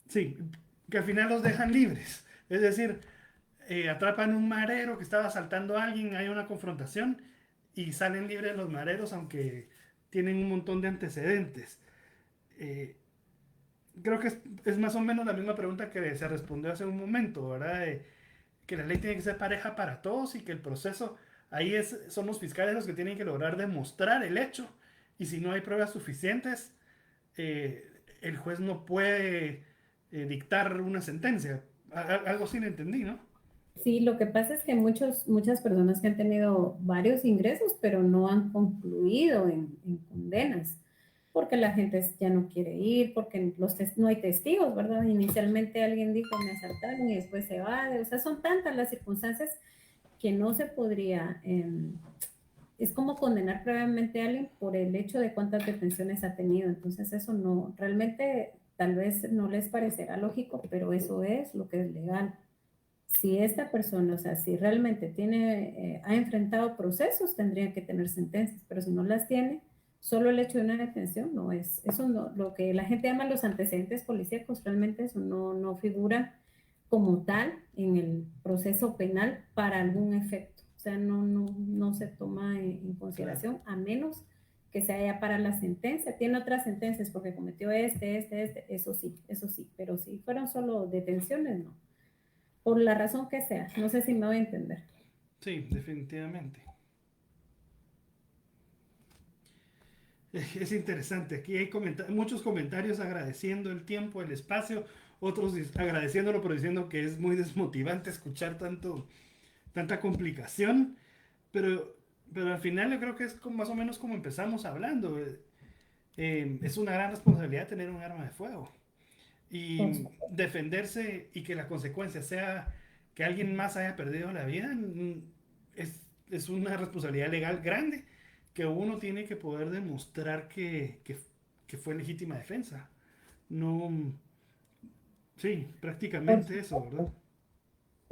Sí, que al final los dejan libres. Es decir, atrapan un marero que estaba asaltando a alguien, hay una confrontación y salen libres los mareros, aunque tienen un montón de antecedentes. Eh, Creo que es más o menos la misma pregunta que se respondió hace un momento, ¿verdad? Que la ley tiene que ser pareja para todos y que el proceso, son los fiscales los que tienen que lograr demostrar el hecho y si no hay pruebas suficientes, el juez no puede dictar una sentencia. Algo así lo entendí, ¿no? Sí, lo que pasa es que muchas personas que han tenido varios ingresos, pero no han concluido en condenas, porque la gente ya no quiere ir, porque no hay testigos, ¿verdad? Inicialmente alguien dijo me asaltaron y después se va, o sea, son tantas las circunstancias que no se podría, es como condenar previamente a alguien por el hecho de cuántas detenciones ha tenido, entonces eso no, realmente tal vez no les parecerá lógico, pero eso es lo que es legal. Si esta persona, o sea, si realmente ha enfrentado procesos, tendría que tener sentencias, pero si no las tiene, solo el hecho de una detención no es, eso no, lo que la gente llama los antecedentes policíacos, realmente eso no figura como tal en el proceso penal para algún efecto. O sea, no se toma en Claro. consideración a menos que sea ya para la sentencia. Tiene otras sentencias porque cometió eso sí, pero si fueron solo detenciones, no, por la razón que sea. No sé si me voy a entender. Sí, definitivamente. Es interesante. Aquí hay muchos comentarios agradeciendo el tiempo, el espacio, otros agradeciéndolo, pero diciendo que es muy desmotivante escuchar tanta complicación. Pero, pero al final yo creo que es más o menos como empezamos hablando. Es una gran responsabilidad tener un arma de fuego. Por Y supuesto. defenderse y que la consecuencia sea que alguien más haya perdido la vida, es una responsabilidad legal grande que uno tiene que poder demostrar que fue legítima defensa. No, sí, Por prácticamente eso, ¿verdad? supuesto.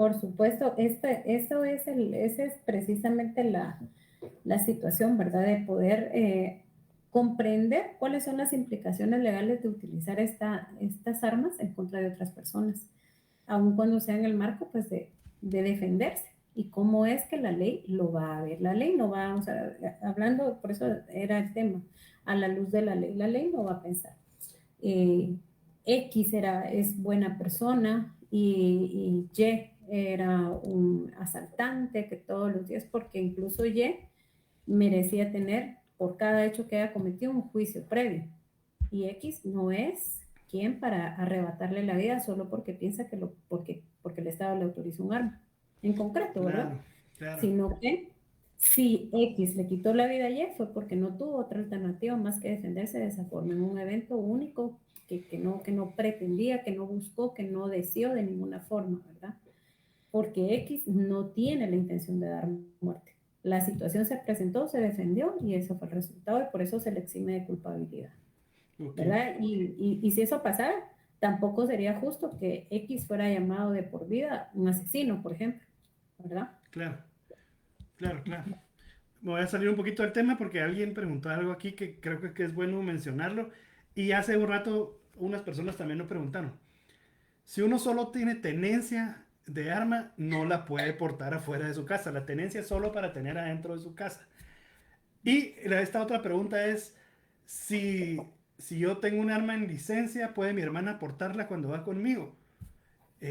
Por supuesto, esa es precisamente la situación, ¿verdad? De poder comprender cuáles son las implicaciones legales de utilizar estas armas en contra de otras personas, aun cuando sea en el marco, pues, de defenderse. Y cómo es que la ley lo va a ver. La ley no va, o sea, hablando, por eso era el tema, a la luz de la ley no va a pensar. eh, X es buena persona y Y era un asaltante que todos los días, porque incluso Y merecía tener por cada hecho que haya cometido un juicio previo. Y X no es quien para arrebatarle la vida solo porque piensa porque el Estado le autorizó un arma en concreto, ¿verdad? Claro, claro. Sino que si X le quitó la vida a Y fue porque no tuvo otra alternativa más que defenderse de esa forma, en un evento único que no pretendía, que no buscó, que no deseó de ninguna forma, ¿verdad? Porque X no tiene la intención de dar muerte. La situación se presentó, se defendió y eso fue el resultado y por eso se le exime de culpabilidad, Ok, ¿verdad? Y si eso pasara, tampoco sería justo que X fuera llamado de por vida un asesino, por ejemplo, ¿verdad? claro, claro, claro. Me voy a salir un poquito del tema porque alguien preguntó algo aquí que creo que es bueno mencionarlo. Y hace un rato unas personas también lo preguntaron. Si uno solo tiene tenencia de arma, no la puede portar afuera de su casa. La tenencia es solo para tener adentro de su casa. Y esta otra pregunta es, si yo tengo un arma en licencia, ¿puede mi hermana portarla cuando va conmigo?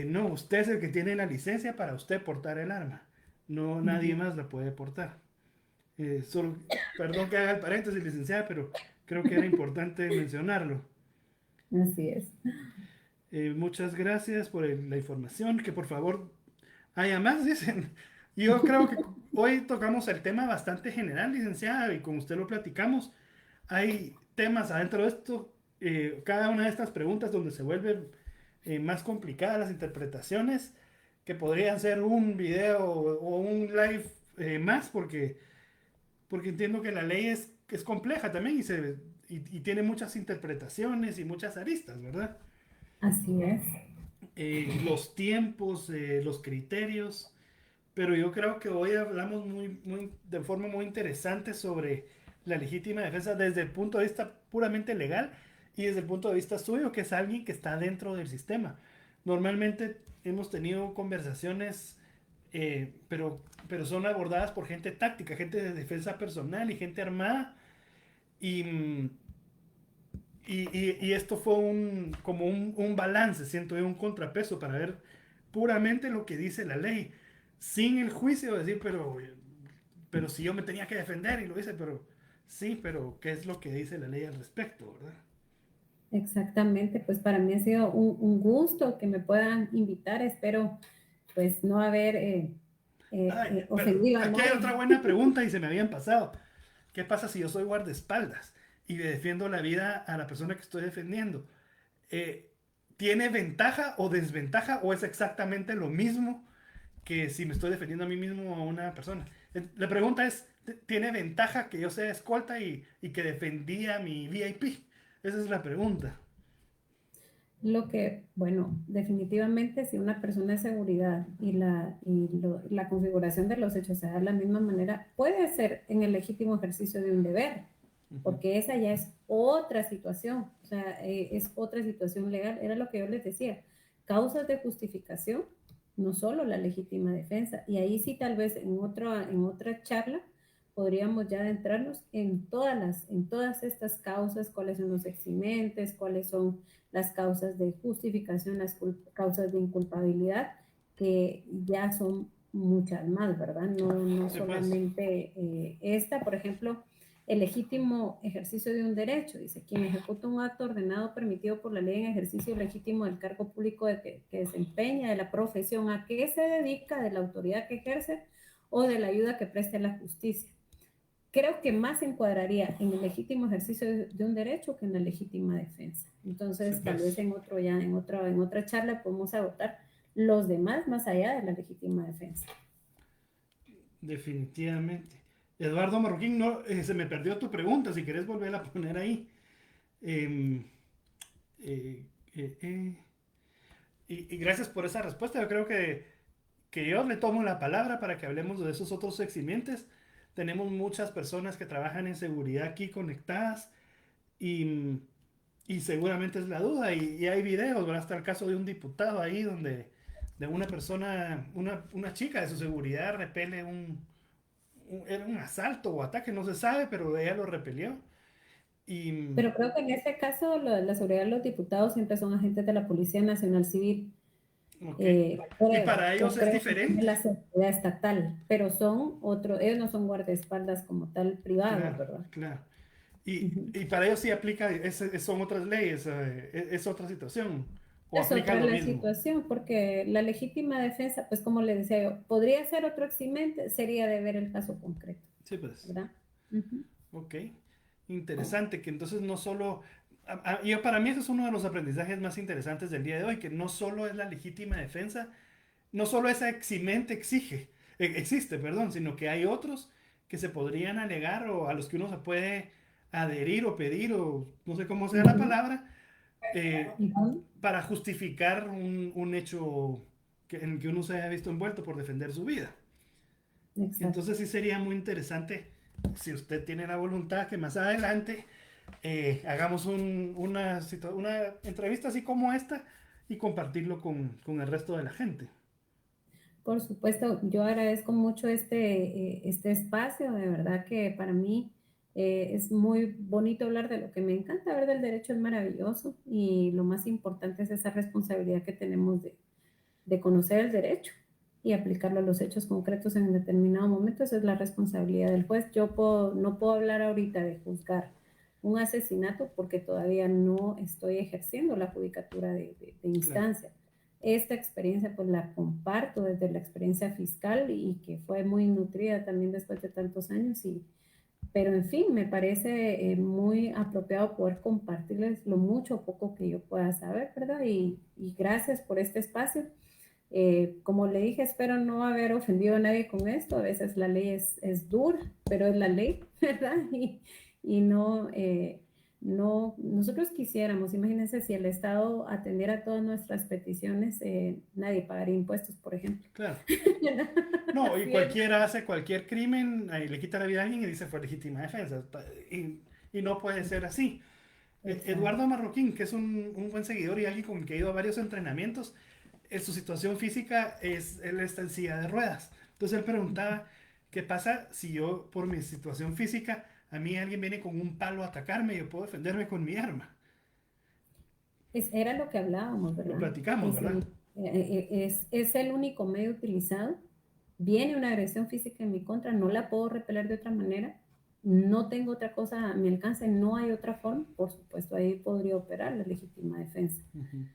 No, usted es el que tiene la licencia para usted portar el arma. No, nadie más la puede portar. Solo, perdón que haga el paréntesis, licenciada, pero creo que era importante mencionarlo. Así es. Muchas gracias por la información, que por favor haya más, dicen. Yo creo que hoy tocamos el tema bastante general, licenciada, y como usted lo platicamos, hay temas adentro de esto, cada una de estas preguntas donde se vuelven más complicadas las interpretaciones, que podrían ser un video o un live más, porque entiendo que la ley es compleja también y tiene muchas interpretaciones y muchas aristas, ¿verdad? Así es. Los tiempos, los criterios, pero yo creo que hoy hablamos de forma muy interesante sobre la legítima defensa desde el punto de vista puramente legal y desde el punto de vista suyo, que es alguien que está dentro del sistema. Normalmente hemos tenido conversaciones, pero son abordadas por gente táctica, gente de defensa personal y gente armada. Y, y esto fue como un balance, siento yo, un contrapeso para ver puramente lo que dice la ley, sin el juicio de decir, pero si yo me tenía que defender y lo hice, pero sí, pero ¿qué es lo que dice la ley al respecto, verdad? Exactamente, pues para mí ha sido un gusto que me puedan invitar. Espero pues no haber Ay, pero ofendido a aquí hay otra nadie. buena pregunta y se me habían pasado. ¿Qué pasa si yo soy guardaespaldas y le defiendo la vida a la persona que estoy defendiendo? Eh, ¿Tiene ventaja o desventaja o es exactamente lo mismo que si me estoy defendiendo a mí mismo o a una persona? La pregunta es, ¿tiene ventaja que yo sea escolta y que defendía a mi VIP? Esa es la pregunta. Bueno, definitivamente si una persona de seguridad la configuración de los hechos se da de la misma manera, puede ser en el legítimo ejercicio de un deber, porque esa ya es otra situación, o sea, es otra situación legal. Era lo que yo les decía, causas de justificación, no solo la legítima defensa. Y ahí sí tal vez en otra charla podríamos ya adentrarnos en todas estas causas, cuáles son los eximentes, cuáles son las causas de justificación, las causas de inculpabilidad, que ya son muchas más, ¿verdad? No Sí, pues. solamente esta, por ejemplo, el legítimo ejercicio de un derecho. Dice, quien ejecuta un acto ordenado permitido por la ley en ejercicio legítimo del cargo público que desempeña, de la profesión a que se dedica, de la autoridad que ejerce o de la ayuda que preste a la justicia. Creo que más se encuadraría en el legítimo ejercicio de un derecho que en la legítima defensa. Sí, Entonces, tal vez pues. en otra charla podemos agotar los demás más allá de la legítima defensa. Definitivamente. Eduardo Marroquín, no, se me perdió tu pregunta, si querés volver a poner ahí. Em, eh, eh, eh. Y gracias por esa respuesta. Yo creo que que yo le tomo la palabra para que hablemos de esos otros eximientes. Tenemos muchas personas que trabajan en seguridad aquí conectadas y, y seguramente es la duda. Y hay videos, ¿verdad? Hasta el caso de un diputado ahí donde de una persona, una chica de su seguridad repele era un asalto o ataque, no se sabe, pero ella lo repelió. Y, Pero creo que en este caso la seguridad de los diputados siempre son agentes de la Policía Nacional Civil. ok. Y para Creo ellos es que tiene diferente. la seguridad estatal, pero son otros, ellos no son guardaespaldas como tal privados, Claro, ¿verdad? claro. Ujú. Y para ellos sí aplica, son otras leyes, es otra situación. O Es aplica otra lo la mismo. situación, porque la legítima defensa, pues como le decía yo, podría ser otro eximente, sería de ver el caso concreto, Sí, pues. ¿verdad? Ujú. Ok. Interesante, que entonces no solo... yo para mí eso es uno de los aprendizajes más interesantes del día de hoy, que no solo es la legítima defensa, no solo esa eximente existe, perdón, sino que hay otros que se podrían alegar o a los que uno se puede adherir o pedir o no sé cómo sea la Ujú. palabra, eh, Ujú. para justificar un hecho en el que uno se haya visto envuelto por defender su vida. Exacto. Entonces sí sería muy interesante, si usted tiene la voluntad, que más adelante hagamos una entrevista así como esta y compartirlo con el resto de la gente. Por supuesto, yo agradezco mucho este espacio, de verdad que para mí es muy bonito hablar de lo que me encanta, ver del derecho es maravilloso y lo más importante es esa responsabilidad que tenemos de conocer el derecho y aplicarlo a los hechos concretos en un determinado momento. Esa es la responsabilidad del juez. No puedo hablar ahorita de juzgar un asesinato porque todavía no estoy ejerciendo la judicatura de Claro, instancia. Esta experiencia pues la comparto desde la experiencia fiscal y que fue muy nutrida también después de tantos años pero en fin, me parece muy apropiado poder compartirles lo mucho o poco que yo pueda saber, ¿verdad? Y gracias por este espacio. Como le dije, espero no haber ofendido a nadie con esto. A veces la ley es dura, pero es la ley, ¿verdad? Y no, nosotros quisiéramos, imagínense si el Estado atendiera todas nuestras peticiones, nadie pagaría impuestos, por ejemplo. claro. No, y ¿Cierto? cualquiera hace cualquier crimen, le quita la vida a alguien y dice fue legítima defensa. Y no puede ser así. Exacto. Eduardo Marroquín, que es un buen seguidor y alguien con el que he ido a varios entrenamientos, en su situación física él está en silla de ruedas. Entonces él preguntaba, ¿qué pasa si yo, por mi situación física, a mí alguien viene con un palo a atacarme y yo puedo defenderme con mi arma? Era lo que hablábamos, Lo ¿verdad? platicamos, ¿verdad? Es el único medio utilizado. Viene una agresión física en mi contra, no la puedo repeler de otra manera, no tengo otra cosa a mi alcance, no hay otra forma, por supuesto, ahí podría operar la legítima defensa. Ujú.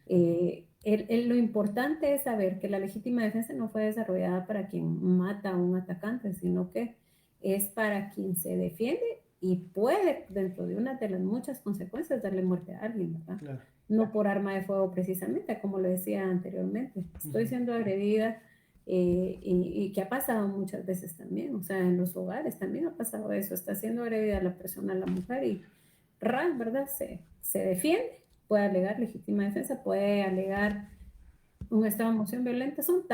Lo importante es saber que la legítima defensa no fue desarrollada para quien mata a un atacante, sino que es para quien se defiende y puede, dentro de una de las muchas consecuencias, darle muerte a alguien, ¿verdad? Claro. No por arma de fuego precisamente, como lo decía anteriormente. Estoy Ujú. siendo agredida y que ha pasado muchas veces también, o sea, en los hogares también ha pasado eso, está siendo agredida la persona, la mujer y ¿verdad? Se defiende, puede alegar legítima defensa, puede alegar un estado de emoción violenta, son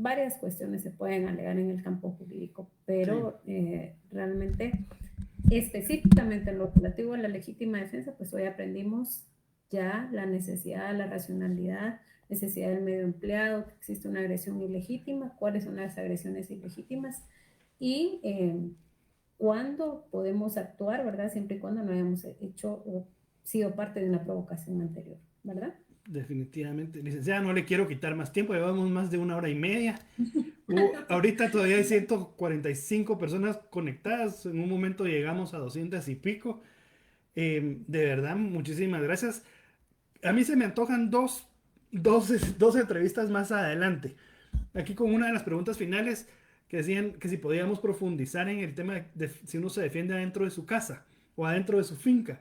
varias cuestiones se pueden alegar en el campo jurídico, Sí, pero realmente específicamente en lo relativo a la legítima defensa, pues hoy aprendimos ya la necesidad, la racionalidad, necesidad del medio empleado, que existe una agresión ilegítima, cuáles son las agresiones ilegítimas y cuándo podemos actuar, ¿verdad? Siempre y cuando no hayamos hecho o sido parte de una provocación anterior, ¿verdad? definitivamente. Licenciada, no le quiero quitar más tiempo, llevamos más de una hora y media. Ahorita todavía hay 145 personas conectadas, en un momento llegamos a 200 y pico. De verdad, muchísimas gracias. A mí se me antojan dos entrevistas más adelante. Aquí con una de las preguntas finales que decían que si podíamos profundizar en el tema de si uno se defiende adentro de su casa o adentro de su finca.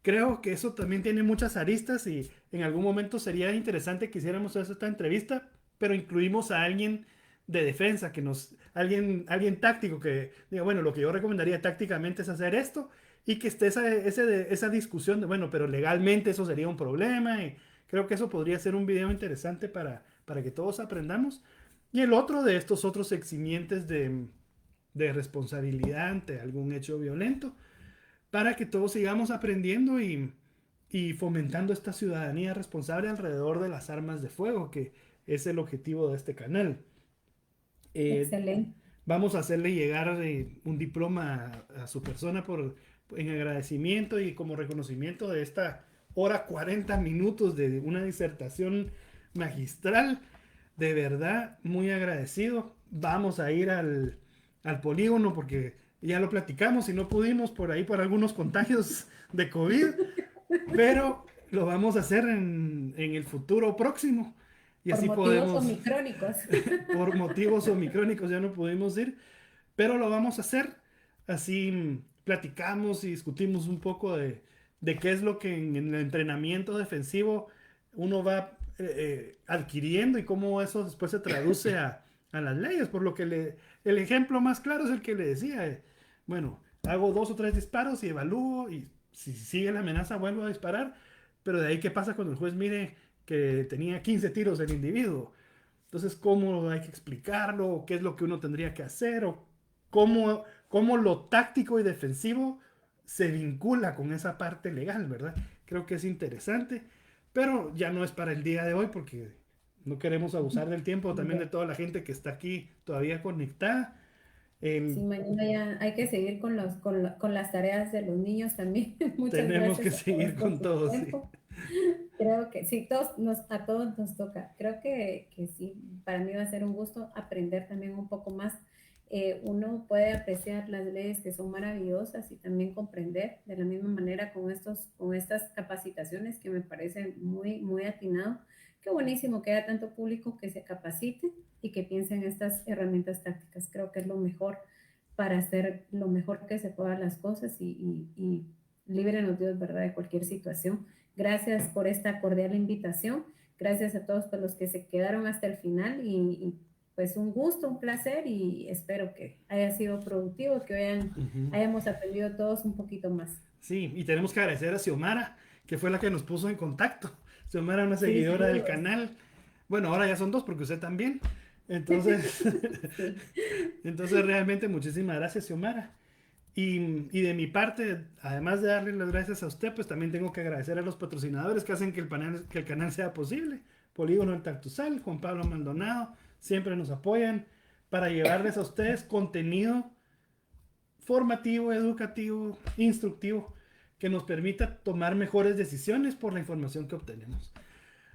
Creo que eso también tiene muchas aristas y en algún momento sería interesante que hiciéramos esta entrevista, pero incluimos a alguien de defensa, alguien táctico que diga, bueno, lo que yo recomendaría tácticamente es hacer esto y que esté esa discusión de, bueno, pero legalmente eso sería un problema y creo que eso podría ser un video interesante para que todos aprendamos. y el otro de estos otros eximientes de responsabilidad ante algún hecho violento, para que todos sigamos aprendiendo y fomentando esta ciudadanía responsable alrededor de las armas de fuego, que es el objetivo de este canal. Eh, Excelente. Vamos a hacerle llegar un diploma a su persona en agradecimiento y como reconocimiento de esta hora 40 minutos de una disertación magistral. De verdad, muy agradecido. Vamos a ir al polígono porque ya lo platicamos y no pudimos por ahí por algunos contagios de COVID, pero lo vamos a hacer en el futuro próximo. Y Por así motivos podemos, omicrónicos. por motivos omicrónicos ya no pudimos ir, pero lo vamos a hacer. Así platicamos y discutimos un poco de qué es lo que en el entrenamiento defensivo uno va adquiriendo y cómo eso después se traduce a las leyes. Por lo que el ejemplo más claro es el que le decía. Bueno, hago 2 o 3 disparos y evalúo y si sigue la amenaza vuelvo a disparar, pero de ahí qué pasa cuando el juez mire que tenía 15 tiros el individuo. Entonces, ¿cómo hay que explicarlo? ¿Qué es lo que uno tendría que hacer? ¿O cómo lo táctico y defensivo se vincula con esa parte legal, ¿verdad? Creo que es interesante, pero ya no es para el día de hoy porque no queremos abusar del tiempo también de Ya. toda la gente que está aquí todavía conectada. Sí, Em, mañana ya hay que seguir con las tareas de los niños también. Muchas Tenemos que gracias a todos seguir por con su todo, sí. tiempo. Creo que sí, a todos nos toca. Creo que sí, para mí va a ser un gusto aprender también un poco más. Uno puede apreciar las leyes que son maravillosas y también comprender de la misma manera con estas capacitaciones que me parece muy, muy atinado. Qué buenísimo que haya tanto público que se capacite y que piense en estas herramientas tácticas. Creo que es lo mejor para hacer lo mejor que se puedan las cosas y líbrenos Dios, ¿verdad?, de cualquier situación. Gracias por esta cordial invitación. Gracias a todos por los que se quedaron hasta el final pues un gusto, un placer y espero que haya sido productivo, que Ujú. hayamos aprendido todos un poquito más. Sí, y tenemos que agradecer a Xiomara, que fue la que nos puso en contacto. Xiomara, una Sí, seguidora del saludos. canal. Bueno, ahora ya son 2 porque usted también. Entonces, Sí, entonces realmente muchísimas gracias, Xiomara. Y de mi parte, además de darle las gracias a usted, pues también tengo que agradecer a los patrocinadores que hacen que el canal sea posible. Polígono El Tartuzal, Juan Pablo Maldonado, siempre nos apoyan para llevarles a ustedes contenido formativo, educativo, instructivo, que nos permita tomar mejores decisiones por la información que obtenemos.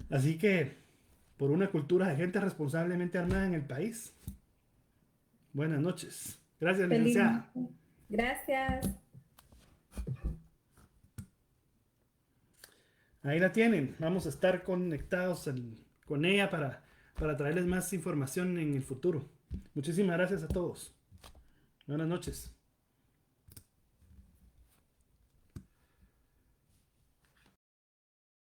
Así que, por una cultura de gente responsablemente armada en el país. Buenas noches. Gracias, feliz licenciada. noche. Gracias. Ahí la tienen. Vamos a estar conectados con ella para traerles más información en el futuro. Muchísimas gracias a todos. Buenas noches.